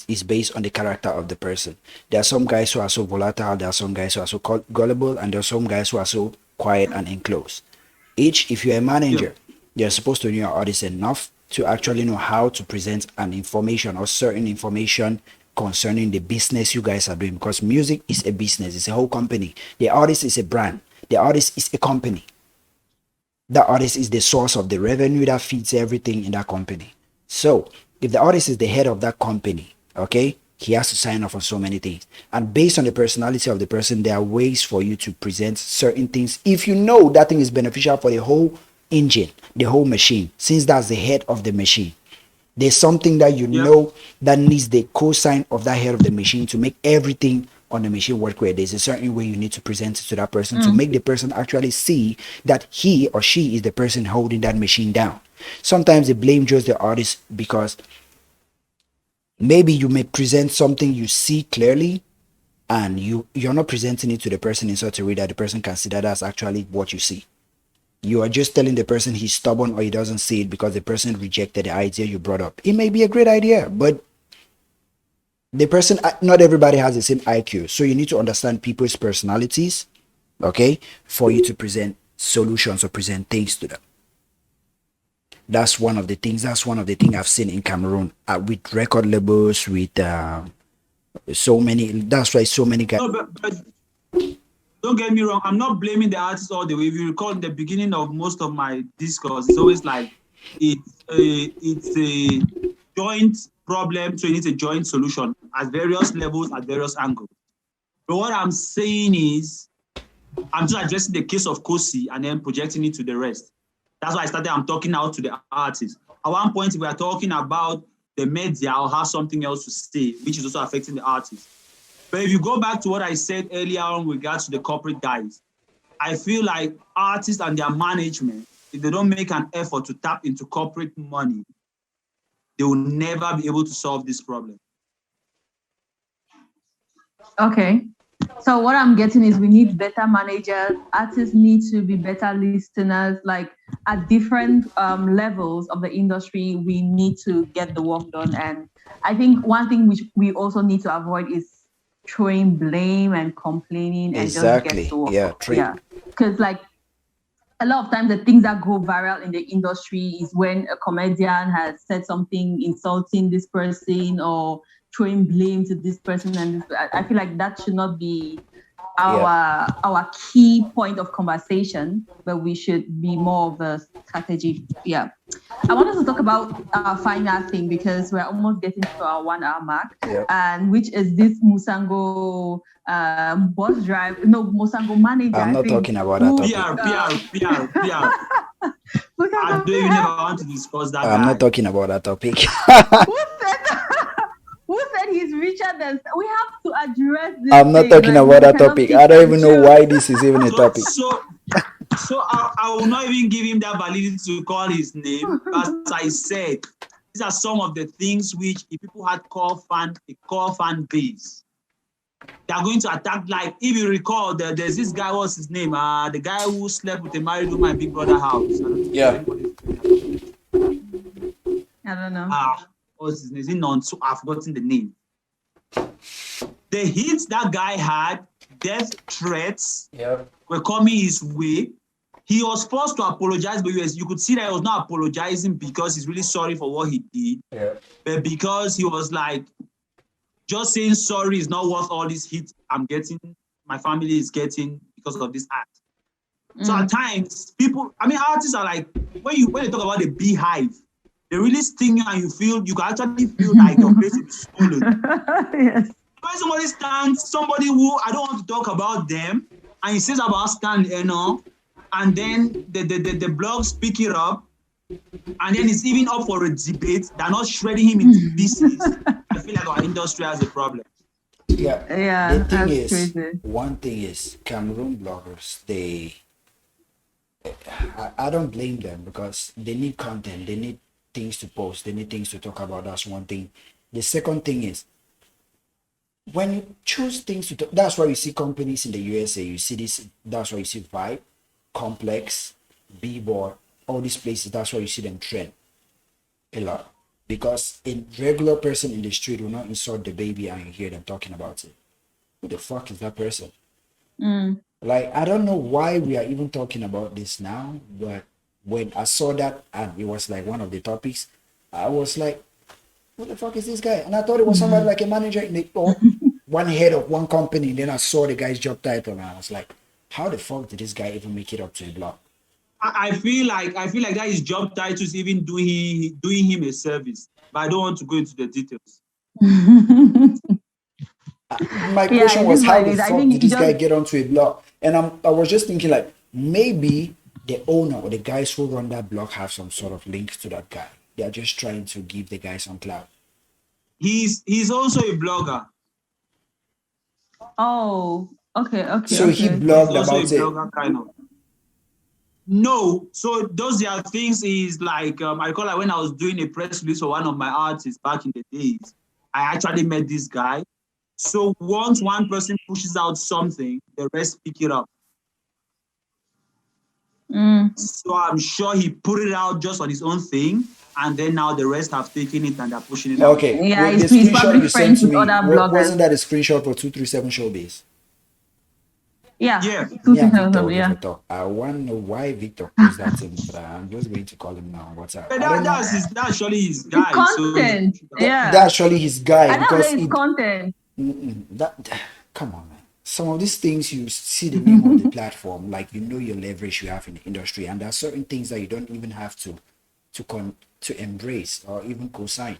is based on the character of the person. There are some guys who are so volatile, there are some guys who are so gullible, and there are some guys who are so quiet and enclosed. If you're a manager, you're supposed to know your audience enough to actually know how to present an information or certain information concerning the business you guys are doing, because music is a business, it's a whole company. The artist is a brand, the artist is a company. The artist is the source of the revenue that feeds everything in that company. So if the artist is the head of that company, okay, he has to sign off on so many things. And based on the personality of the person, there are ways for you to present certain things. If you know that thing is beneficial for the whole engine, the whole machine, since that's the head of the machine, there's something that you know that needs the cosign of that head of the machine to make everything on the machine work well. There's a certain way you need to present it to that person to make the person actually see that he or she is the person holding that machine down. Sometimes they blame just the artist because maybe you may present something you see clearly and you're not presenting it to the person in such a way that the person can see that that's actually what you see. You are just telling the person he's stubborn or he doesn't see it because the person rejected the idea you brought up. It may be a great idea, but the person, not everybody has the same IQ. So you need to understand people's personalities, okay, for you to present solutions or present things to them. That's one of the things I've seen in Cameroon with record labels, with so many. That's why so many guys. No, but don't get me wrong. I'm not blaming the artists all the way. If you recall, in the beginning of most of my discourse, it's always like it's a joint problem, so it needs a joint solution at various levels, at various angles. But what I'm saying is, I'm just addressing the case of Kosi and then projecting it to the rest. That's why I'm talking out to the artists. At one point, we are talking about the media or have something else to say, which is also affecting the artists. But if you go back to what I said earlier on with regards to the corporate guys, I feel like artists and their management, if they don't make an effort to tap into corporate money, they will never be able to solve this problem. Okay. So what I'm getting is we need better managers. Artists need to be better listeners. Like at different levels of the industry, we need to get the work done. And I think one thing which we also need to avoid is throwing blame and complaining and just get Exactly. to work. Yeah, true. Yeah, because like a lot of times the things that go viral in the industry is when a comedian has said something insulting this person or throwing blame to this person, and this, I feel like that should not be our key point of conversation, but we should be more of a strategy. Yeah. I want us to talk about our final thing because we're almost getting to our 1 hour mark, and which is this Musango bus drive, no, Musango manager. I'm not talking about that topic. PR. I don't even ever want to discuss that. I'm not talking about that topic. Who said he's richer than? We have to address this. I'm not talking about that topic. I don't even know why this is even a topic. So I will not even give him that validity to call his name. As I said, these are some of the things which if people had a core fan base, they are going to attack. Like if you recall, there's this guy, what's his name? The guy who slept with a married woman in Big Brother house. Yeah. I don't know. What's his name? Is it Nonsu? I've forgotten the name. The hits that guy had, death threats were coming his way. He was forced to apologize, but you could see that he was not apologizing because he's really sorry for what he did, but because he was like, just saying sorry is not worth all these hits I'm getting, my family is getting because of this act. So at times, artists are like, when you talk about the beehive, they really sting you and you can actually feel like your face is stolen. Yes. When somebody who I don't want to talk about them, and he says about Stan, and then the blogs pick it up, and then it's even up for a debate. They're not shredding him into pieces. I feel like our industry has a problem. Yeah. The thing is, crazy. one thing is, Cameroon bloggers, I don't blame them because they need content, they need things to post, they need things to talk about. That's one thing. The second thing is, when you choose things to talk, that's why you see companies in the USA, you see this, that's why you see Vibe, Complex, Bboard, all these places, that's why you see them trend a lot. Because a regular person in the street will not insult the baby and you hear them talking about it. Who the fuck is that person? Like, I don't know why we are even talking about this now, but when I saw that and it was like one of the topics, I was like, what the fuck is this guy? And I thought it was somebody like a manager in the one head of one company. And then I saw the guy's job title and I was like, how the fuck did this guy even make it up to a blog? I feel like that his job title is even doing him a service, but I don't want to go into the details. My question was, how the fuck did this guy get onto a blog? And I was just thinking, like, maybe the owner or the guys who run that blog have some sort of link to that guy. They are just trying to give the guy some clout. He's also a blogger. Oh, okay. So he blogged about it. Blogger, kind of. No, so those are things is like, I recall like when I was doing a press release for one of my artists back in the days, I actually met this guy. So once one person pushes out something, the rest pick it up. So I'm sure he put it out just on his own thing, and then now the rest have taken it and they're pushing it out. Okay. Yeah, he's probably friends with other bloggers. Wasn't that a screenshot for 237 Showbiz? Yeah. Victor. I want to know why Victor posts that thing, but I'm just going to call him now on WhatsApp. But that's actually his guy. Content. So that's actually his guy. I know it's content. Come on, man. Some of these things you see the name of the platform, like you know your leverage you have in the industry, and there are certain things that you don't even have to embrace or even co-sign.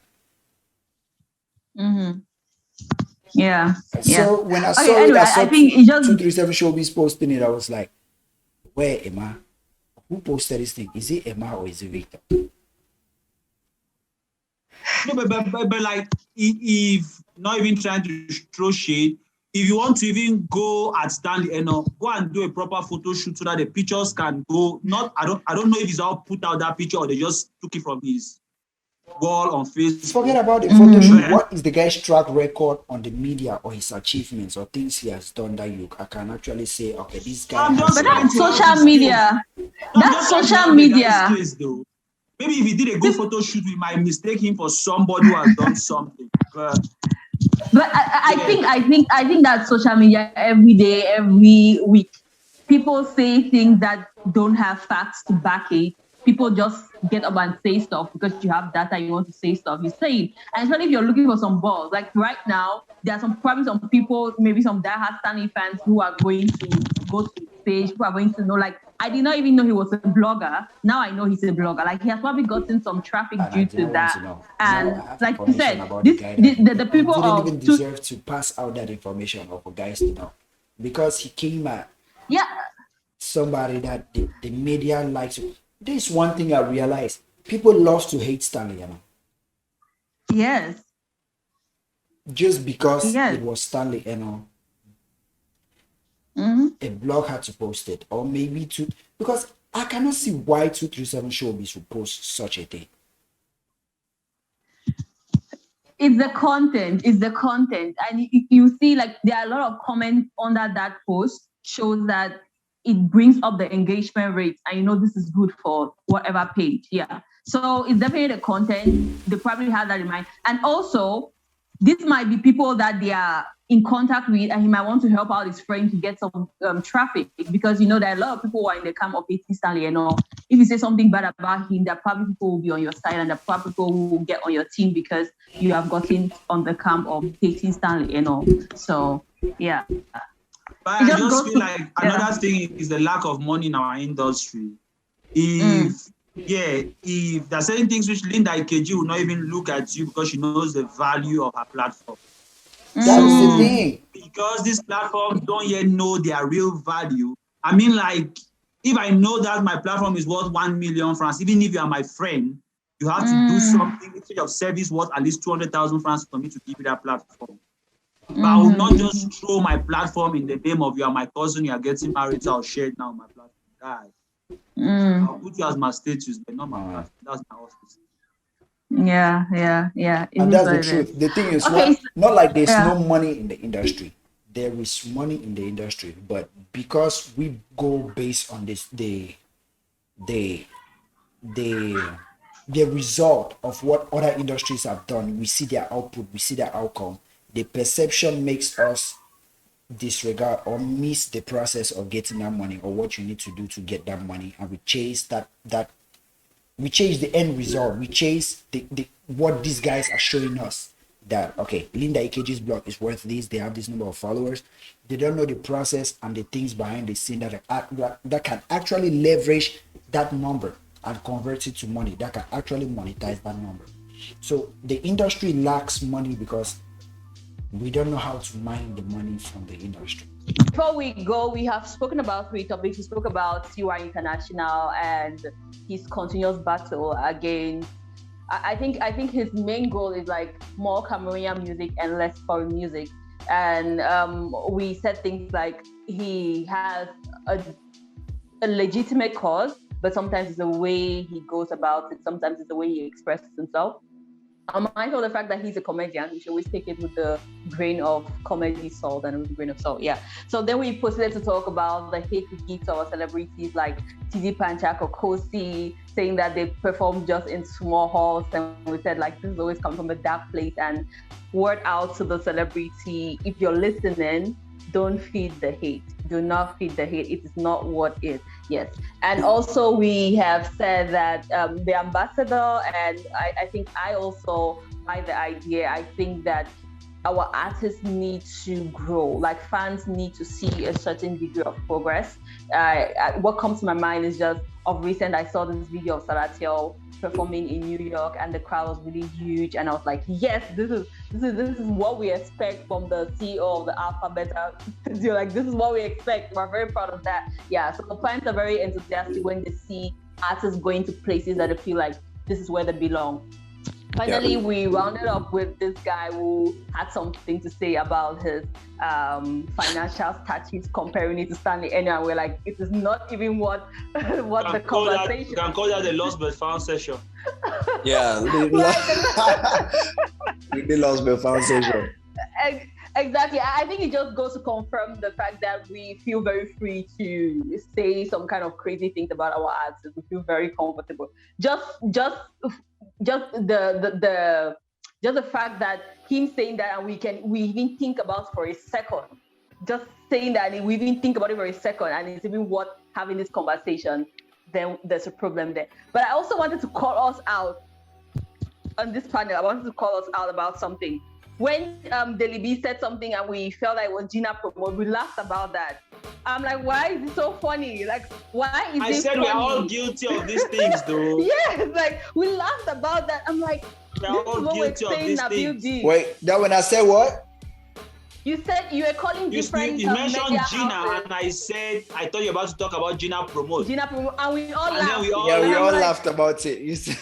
Yeah. So when I saw it, I think it just 237 Showbiz posting it. I was like, "Where Emma? Who posted this thing? Is it Emma or is it Victor?" No, but like, if not even trying to throw shade, if you want to even go at Stanley, go and do a proper photo shoot so that the pictures can go. I don't know if he's all put out that picture or they just took it from his wall on Facebook. Forget about the photo shoot. What is the guy's track record on the media or his achievements or things he has done that I can actually say, okay, this guy has. But that's social media. That's social media. Though. Maybe if he did a good photo shoot, we might mistake him for somebody who has done something. But I think that social media every day, every week, people say things that don't have facts to back it. People just get up and say stuff because you have data, you want to say stuff, you say it. And especially if you're looking for some balls, like right now, there are probably some people, maybe some diehard Stanley fans who are going to go to the page, who are going to know, like, I did not even know he was a blogger. Now I know he's a blogger. Like, he has probably gotten some traffic due to that. And like you said, the people didn't even deserve to pass out that information or for guys to know. Because he came at somebody that the media likes. This is one thing I realized. People love to hate Stanley, Yes. Just because it was Stanley, a blog had to post it, or maybe because I cannot see why 237 Showbiz would post such a thing. It's the content. And you see, like, there are a lot of comments under that post shows that it brings up the engagement rate, and this is good for whatever page. Yeah. So it's definitely the content. They probably have that in mind. And also, this might be people that they are in contact with, and he might want to help out his friend to get some traffic, because there are a lot of people who are in the camp of 18 Stanley and all. If you say something bad about him, there probably people will be on your side, and there probably people who will get on your team because you have gotten on the camp of 18 Stanley and all. So yeah. But I just feel like another thing is the lack of money in our industry. If there are certain things which Linda Ikeji will not even look at you because she knows the value of her platform. That's the thing. Because these platforms don't yet know their real value. I mean, like, if I know that my platform is worth 1 million francs, even if you are my friend, you have to do something instead of service worth at least 200,000 francs for me to give you that platform. But I will not just throw my platform in the name of you are my cousin, you are getting married, so I'll share it now on my platform. Guys, I'll put you as my status, but not my platform. That's my office. Yeah. And that's the truth. The thing is, not like there's no money in the industry. There is money in the industry, but because we go based on this, the result of what other industries have done, we see their output, we see their outcome. The perception makes us disregard or miss the process of getting that money or what you need to do to get that money, and we chase that we chase the end result. We chase the what these guys are showing us, that okay, Linda Ikeji's blog is worth this, they have this number of followers. They don't know the process and the things behind the scene that can actually leverage that number and convert it to money, that can actually monetize that number. So the industry lacks money because we don't know how to mine the money from the industry. Before we go, we have spoken about 3 topics. We spoke about CY International and his continuous battle against. I think his main goal is like more Cameroonian music and less foreign music. And we said things like he has a legitimate cause, but sometimes it's the way he goes about it. Sometimes it's the way he expresses himself. I'm mindful of the fact that he's a comedian. We should always take it with the grain of comedy salt and with a grain of salt. Yeah. So then we proceeded to talk about the hate we give to our celebrities like TZ Panchak or Kosi, saying that they perform just in small halls. And we said, like, this is always come from a dark place. And word out to the celebrity, if you're listening, don't feed the hate. Do not feed the hate. It is not what is. Yes. And also we have said that the ambassador, and I think I also buy the idea. I think that our artists need to grow. Like, fans need to see a certain degree of progress. What comes to my mind is just, of recent, I saw this video of Salatiel performing in New York, and the crowd was really huge. And I was like, yes, this is what we expect from the CEO of the Alpha Beta. You're like, this is what we expect. We're very proud of that. Yeah. So the fans are very enthusiastic when they see artists going to places that they feel like this is where they belong. Finally, we rounded up with this guy who had something to say about his financial status, comparing it to Stanley Enu, and we're like, it is not even what the conversation. You can call that the lost but found session. Yeah, the lost but found session. Exactly. I think it just goes to confirm the fact that we feel very free to say some kind of crazy things about our artists. We feel very comfortable. Just the fact that him saying that, and we even think about for a second, just saying that, and we even think about it for a second, and it's even worth having this conversation, then there's a problem there. But I also wanted to call us out on this panel. I wanted to call us out about something. When Liby said something and we felt like it was Gina promote, we laughed about that. I'm like, why is it so funny? Like, why is it funny? I said we're all guilty of these things, though. Yes, like, we laughed about that. I'm like, we're all guilty of these things. Wait, that when I said what? You said you were calling different You mentioned Gina, outlets. and I said, I thought you were about to talk about Gina Promote. Gina Promote, and we all laughed. We all laughed about it. You said,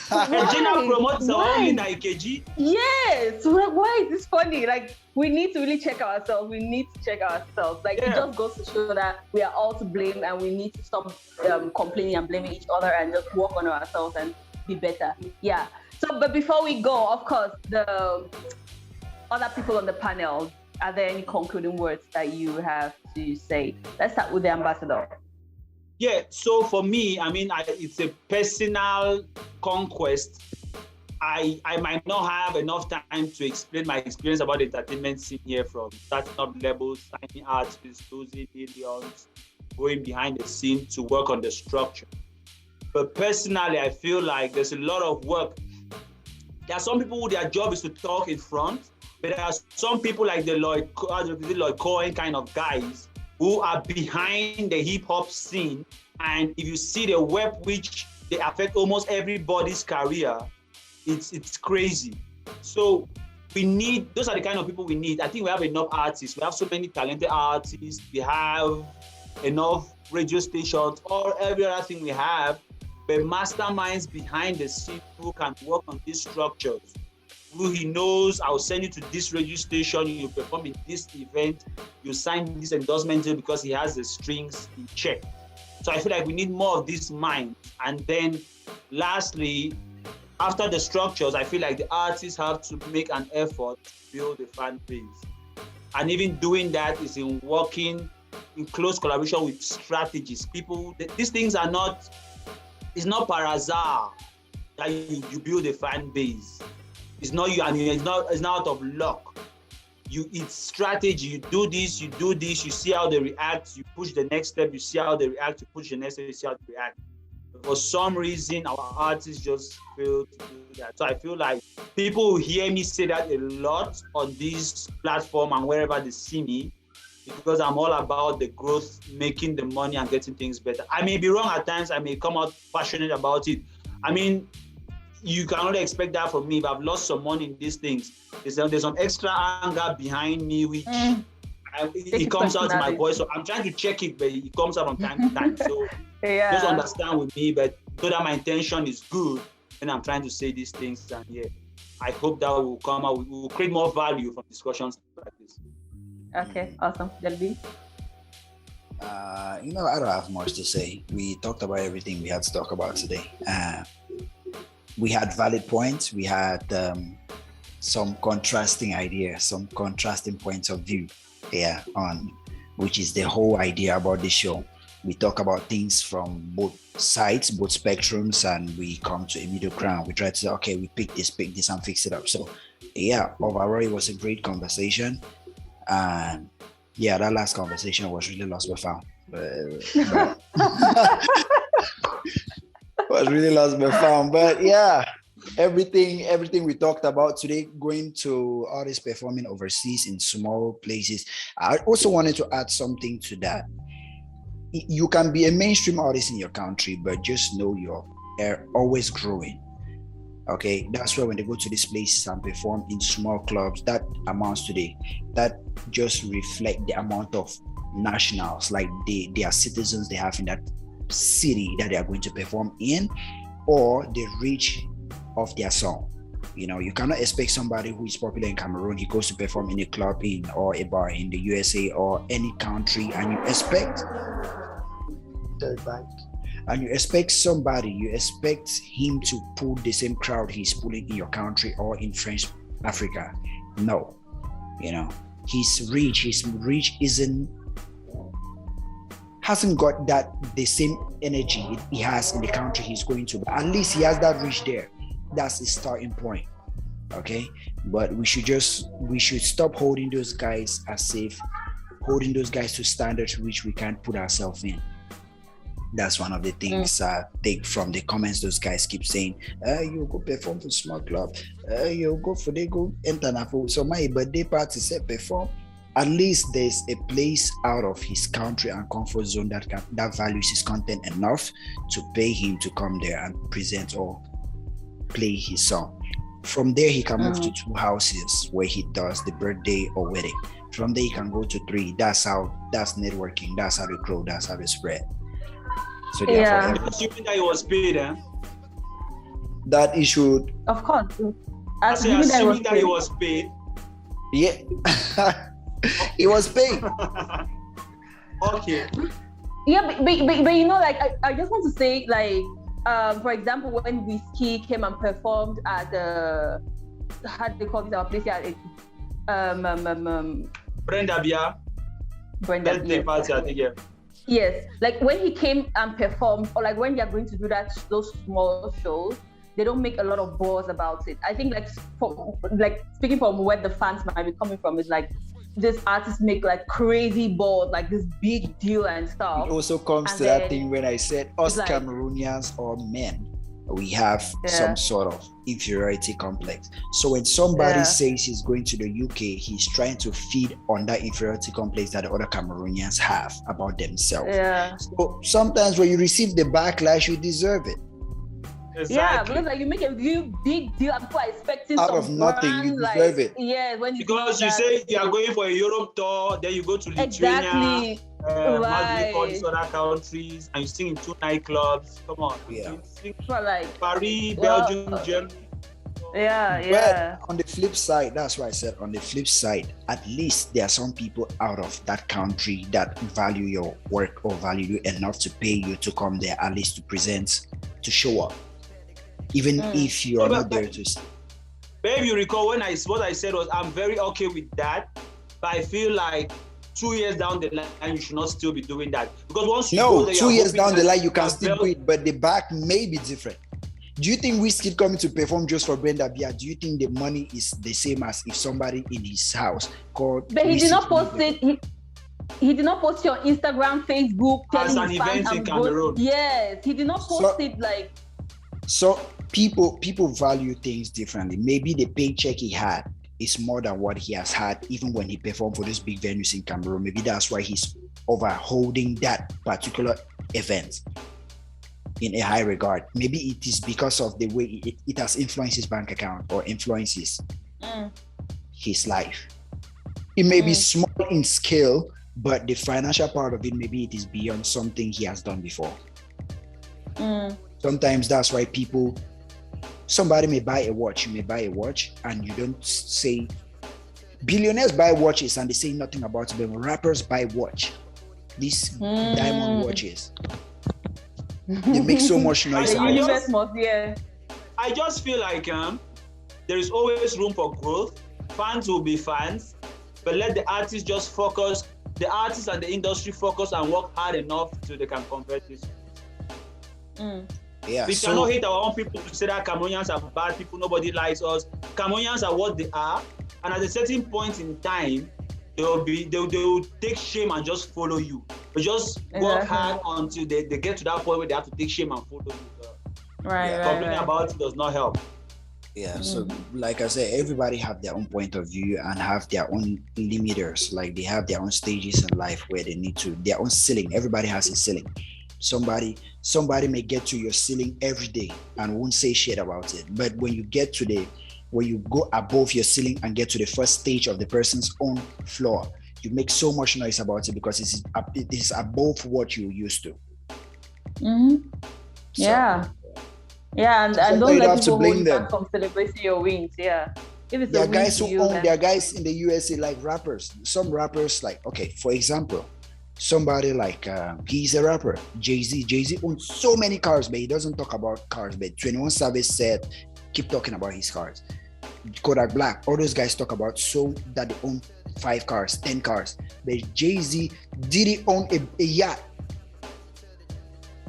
Gina Promote, so only Ikeji. Yes, so like, why is this funny? Like, we need to really check ourselves. We need to check ourselves. Like, it just goes to show that we are all to blame, and we need to stop complaining and blaming each other and just work on ourselves and be better. Yeah. So, but before we go, of course, the other people on the panel, are there any concluding words that you have to say? Let's start with the ambassador. Yeah, so for me, I mean, it's a personal conquest. I might not have enough time to explain my experience about the entertainment scene here, from starting up labels, signing artists, losing millions, going behind the scene to work on the structure. But personally, I feel like there's a lot of work. There are some people who their job is to talk in front, but there are some people like the Lloyd Cohen kind of guys who are behind the hip hop scene. And if you see the web which they affect almost everybody's career, it's crazy. So those are the kind of people we need. I think we have enough artists. We have so many talented artists. We have enough radio stations, every other thing we have, but masterminds behind the scene who can work on these structures. Who he knows, I'll send you to this radio station, you perform in this event, you sign this endorsement deal because he has the strings in check. So I feel like we need more of this mind. And then lastly, after the structures, I feel like the artists have to make an effort to build a fan base. And even doing that is in working in close collaboration with strategists. These things are not, it's not par hasard that you build a fan base. It's not you, I mean, it's not out of luck. It's strategy. You do this, you see how they react, you push the next step, you see how they react, you push the next step, you see how they react. But for some reason, our artists just fail to do that. So I feel like people will hear me say that a lot on this platform and wherever they see me, because I'm all about the growth, making the money and getting things better. I may be wrong at times, I may come out passionate about it. I mean, you can only expect that from me. If I've lost some money in these things, there's some extra anger behind me, which it comes out in my voice. So I'm trying to check it, but it comes out from time to time. So just understand with me, but so that my intention is good, and I'm trying to say these things. And I hope that will come out. We will create more value from discussions like this. Okay, awesome. Liby? I don't have much to say. We talked about everything we had to talk about today. We had valid points. We had some contrasting ideas, some contrasting points of view on which is the whole idea about the show. We talk about things from both sides, both spectrums, and we come to a middle ground. We try to say, okay, we pick this, and fix it up. So overall, it was a great conversation. And that last conversation was really lost but found. Was really lost but found. But everything we talked about today, going to artists performing overseas in small places. I also wanted to add something to that. You can be a mainstream artist in your country, but just know you're always growing. Okay, that's why when they go to these places and perform in small clubs, that amounts to that just reflect the amount of nationals, like they are citizens they have in that city that they are going to perform in, or the reach of their song. You know, you cannot expect somebody who is popular in Cameroon, he goes to perform in a club or a bar in the USA or any country, and you expect you expect him to pull the same crowd he's pulling in your country or in French Africa. No, you know, his reach hasn't got the same energy he has in the country he's going to, but at least he has that reach there. That's the starting point. Okay, but we should stop holding those guys as safe, holding those guys to standards which we can't put ourselves in. That's one of the things I take from the comments those guys keep saying. You go perform for small club. You go international. So my birthday party said perform. At least there's a place out of his country and comfort zone that values his content enough to pay him to come there and present or play his song. From there, he can move to 2 houses where he does the birthday or wedding. From there, he can go to 3. That's networking. That's how they grow. That's how they spread. So assuming that he was paid, that issue. Of course. Assuming that he was paid. Yeah. He was paid. Okay. Yeah, but you know, like I just want to say, like, for example, when Whiskey came and performed at how do they call this our place here? Brenda Bia. Birthday party, I think, yeah. Yes, like when he came and performed, or like when they are going to do those small shows, they don't make a lot of buzz about it. I think, like speaking from where the fans might be coming from, is like this artists make like crazy buzz, like this big deal and stuff. It also comes to that thing when I said us Cameroonians or men, we have some sort of inferiority complex. So when somebody says he's going to the UK, he's trying to feed on that inferiority complex that the other Cameroonians have about themselves. Yeah. So sometimes when you receive the backlash, you deserve it. Exactly. Yeah, because like you make a real big deal and people are expecting out of nothing, you deserve it. Yeah, because you say you are going for a Europe tour, then you go to Lithuania, all these other countries, and you sing in 2 nightclubs. Come on, yeah. Sing for like Paris, Belgium, Germany. Yeah. But on the flip side, that's why I said on the flip side, at least there are some people out of that country that value your work or value you enough to pay you to come there, at least to present, to show up. Even if you are not there to stay. Babe, you recall what I said was I'm very okay with that, but I feel like 2 years down the line you should not still be doing that, because once you go there, 2 years down the line you can still do it, but the back may be different. Do you think Wizkid coming to perform just for Brenda Bia? Do you think the money is the same as if somebody in his house called? But he did not post it. He did not post it on Instagram, Facebook, as an event in Cameroon. Yes, he did not post it like. So people value things differently. Maybe the paycheck he had is more than what he has had even when he performed for those big venues in Cameroon. Maybe that's why he's overholding that particular event in a high regard. Maybe it is because of the way it has influenced his bank account or influences his life. It may be small in scale, but the financial part of it, maybe it is beyond something he has done before. Sometimes that's why somebody may buy a watch, you may buy a watch, and you don't say, billionaires buy watches and they say nothing about it, but rappers buy watch. These diamond watches, they make so much noise. I just feel like there is always room for growth. Fans will be fans, but let the artists just focus, the artists and the industry focus and work hard enough so they can convert this. Yeah, we cannot hate our own people to say that Cameroonians are bad people, nobody likes us. Cameroonians are what they are, and at a certain point in time, they will take shame and just follow you. But just work hard until they get to that point where they have to take shame and follow you. Complaining about it does not help. Yeah, so like I said, everybody have their own point of view and have their own limiters. Like they have their own stages in life where they need to, their own ceiling. Everybody has a ceiling. Somebody may get to your ceiling every day and won't say shit about it. But when you go above your ceiling and get to the first stage of the person's own floor, you make so much noise about it because it is above what you're used to. Yeah. Yeah, and don't Sometimes you let have to people hold blame you them. back from celebrating your wins. Yeah. If it's There a are win guys to who you, own, then there are guys in the USA like rappers. Some rappers like, okay, for example, somebody like he's a rapper, Jay-Z. Jay-Z owns so many cars, but he doesn't talk about cars. But 21 Savage said, keep talking about his cars. Kodak Black, all those guys talk about so that they own 5 cars, 10 cars. But Jay-Z didn't own a yacht.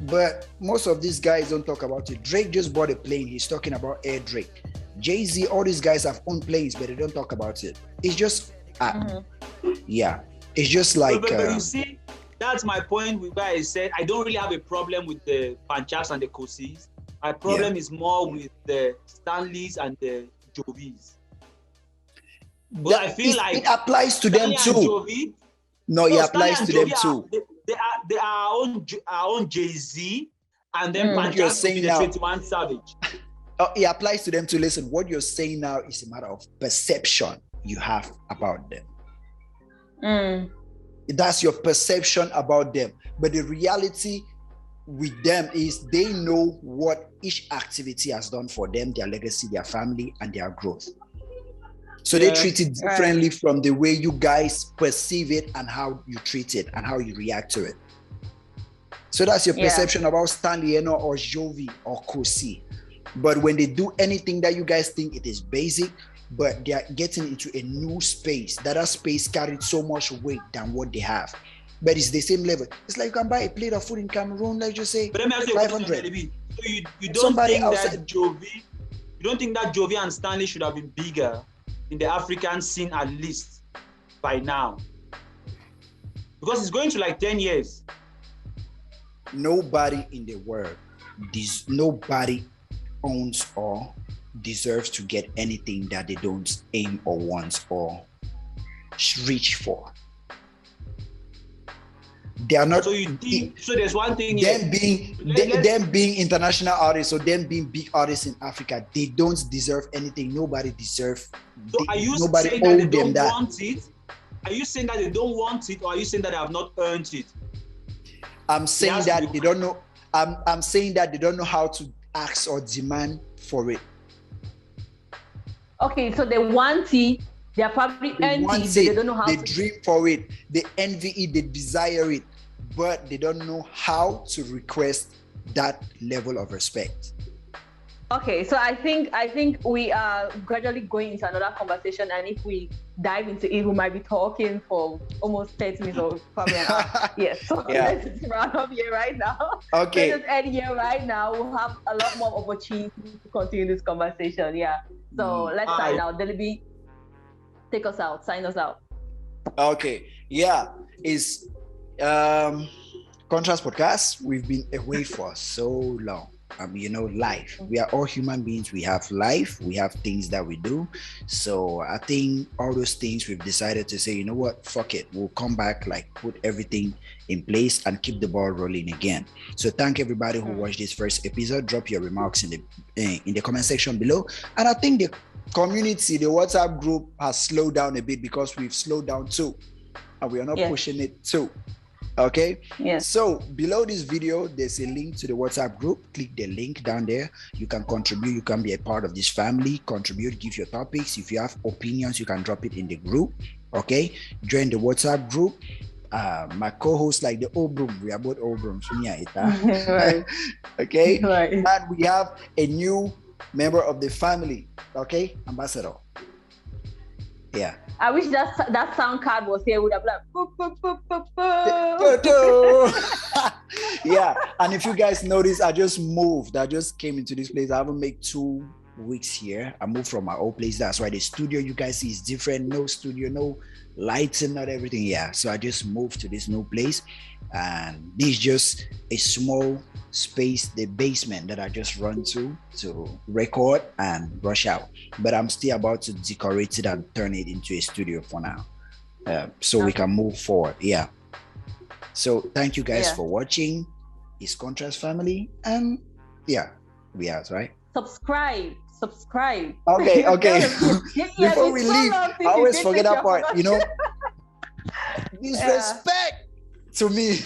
But most of these guys don't talk about it. Drake just bought a plane. He's talking about Air Drake. Jay-Z, all these guys have owned planes, but they don't talk about it. It's just, yeah. It's just like... But you see, that's my point with where I said I don't really have a problem with the Panchas and the Kosis. My problem is more with the Stanleys and the Jovis. But I feel like it applies to Stanley them too. Jovi, no, it applies to them too. They are our own Jay-Z, and then Panchas will be the 21 Savage. It applies to them too. Listen, what you're saying now is a matter of perception you have about them. That's your perception about them. But the reality with them is they know what each activity has done for them, their legacy, their family, and their growth. So they treat it differently from the way you guys perceive it and how you treat it and how you react to it. So that's your perception about Stanley or Jovi or Kosi. But when they do anything that you guys think it is basic, but they are getting into a new space, that space carried so much weight than what they have. But it's the same level. It's like you can buy a plate of food in Cameroon, let's just say 500. So you don't think that Jovi, you don't think that Jovi and Stanley should have been bigger in the African scene at least by now? Because it's going to like 10 years. Nobody in the world, nobody owns or deserves to get anything that they don't aim or want or reach for. They are not. So you think? So there's one thing. Them being international artists or them being big artists in Africa, they don't deserve anything. Nobody deserves. So are you nobody saying that they don't want it? Are you saying that they don't want it, or are you saying that they have not earned it? I'm saying that they don't know. I'm saying that they don't know how to ask or demand for it. Okay, so they want it. They are probably envy. They don't know how. They dream for it. They envy it. They desire it, but they don't know how to request that level of respect. Okay, so I think we are gradually going into another conversation, and if we dive into it, we might be talking for almost 30 minutes or probably an hour. Yes, so let's just round up here right now. Okay. Let's just end here right now. We'll have a lot more opportunity to continue this conversation. Yeah. So let's sign out. Liby, take us out. Sign us out. Okay. Yeah. It's Contrast Podcast. We've been away for so long. Life. We are all human beings. We have life. We have things that we do. So I think all those things we've decided to say, you know what, fuck it. We'll come back, put everything in place and keep the ball rolling again. So thank everybody who watched this first episode. Drop your remarks in the comment section below. And I think the community, the WhatsApp group has slowed down a bit because we've slowed down too. And we are not pushing it too. Okay. Yes. So below this video, there's a link to the WhatsApp group. Click the link down there. You can contribute. You can be a part of this family. Contribute. Give your topics. If you have opinions, you can drop it in the group. Okay. Join the WhatsApp group. My co-host, like the Obrum, we are both Obrums. Right. Okay. Right. And we have a new member of the family. Okay, Ambassador. Yeah. I wish that sound card was here. Would have like, boop, boop, boop, boop, boop. Yeah. And if you guys notice, I just moved. I just came into this place. I haven't made 2 weeks here. I moved from my old place. That's why the studio you guys see is different. No studio, no lighting, not everything. Yeah. So I just moved to this new place. And this is just a small space, the basement that I just run to record and rush out. But I'm still about to decorate it and turn it into a studio for now. So we can move forward. Yeah. So thank you guys for watching. It's Contrast Family. And we are, right? Subscribe. Okay. Before we leave, I always forget that part, Disrespect to me.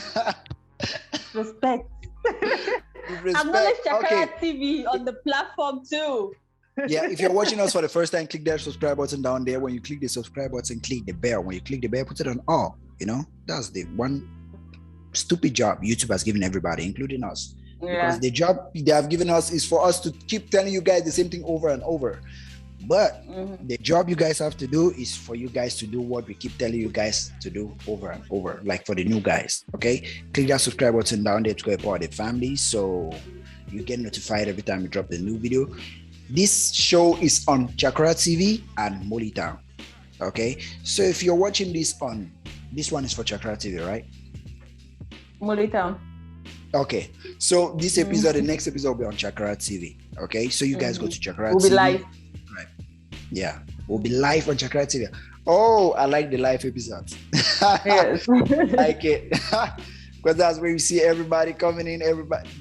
Respect. Acknowledge Chakra TV on the platform too. Yeah, if you're watching us for the first time, click that subscribe button down there. When you click the subscribe button, click the bell. When you click the bell, put it on all. That's the one stupid job YouTube has given everybody, including us. Because the job they have given us is for us to keep telling you guys the same thing over and over. But the job you guys have to do is for you guys to do what we keep telling you guys to do over and over, like for the new guys. Okay, click that subscribe button down there to go part of the family, so you get notified every time we drop a new video. This show is on Chakra TV and Molly Town. Okay, so if you're watching this one is for Chakra TV, right? Molly Town. Okay, so this episode, the next episode will be on Chakra TV. Okay, so you guys go to Chakra we'll TV. Be live. Right. Yeah, we'll be live on Chakra TV. Oh, I like the live episodes. Yes. Like it. Because that's where you see everybody coming in,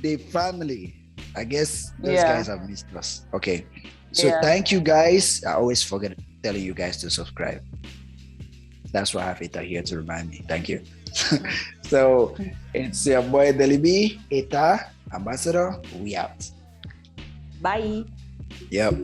the family. I guess those guys have missed us. Okay, so thank you guys. I always forget telling you guys to subscribe. That's why I have Eta here to remind me. Thank you. So it's your boy Liby, Eta, Ambassador. We out. Bye. Yep.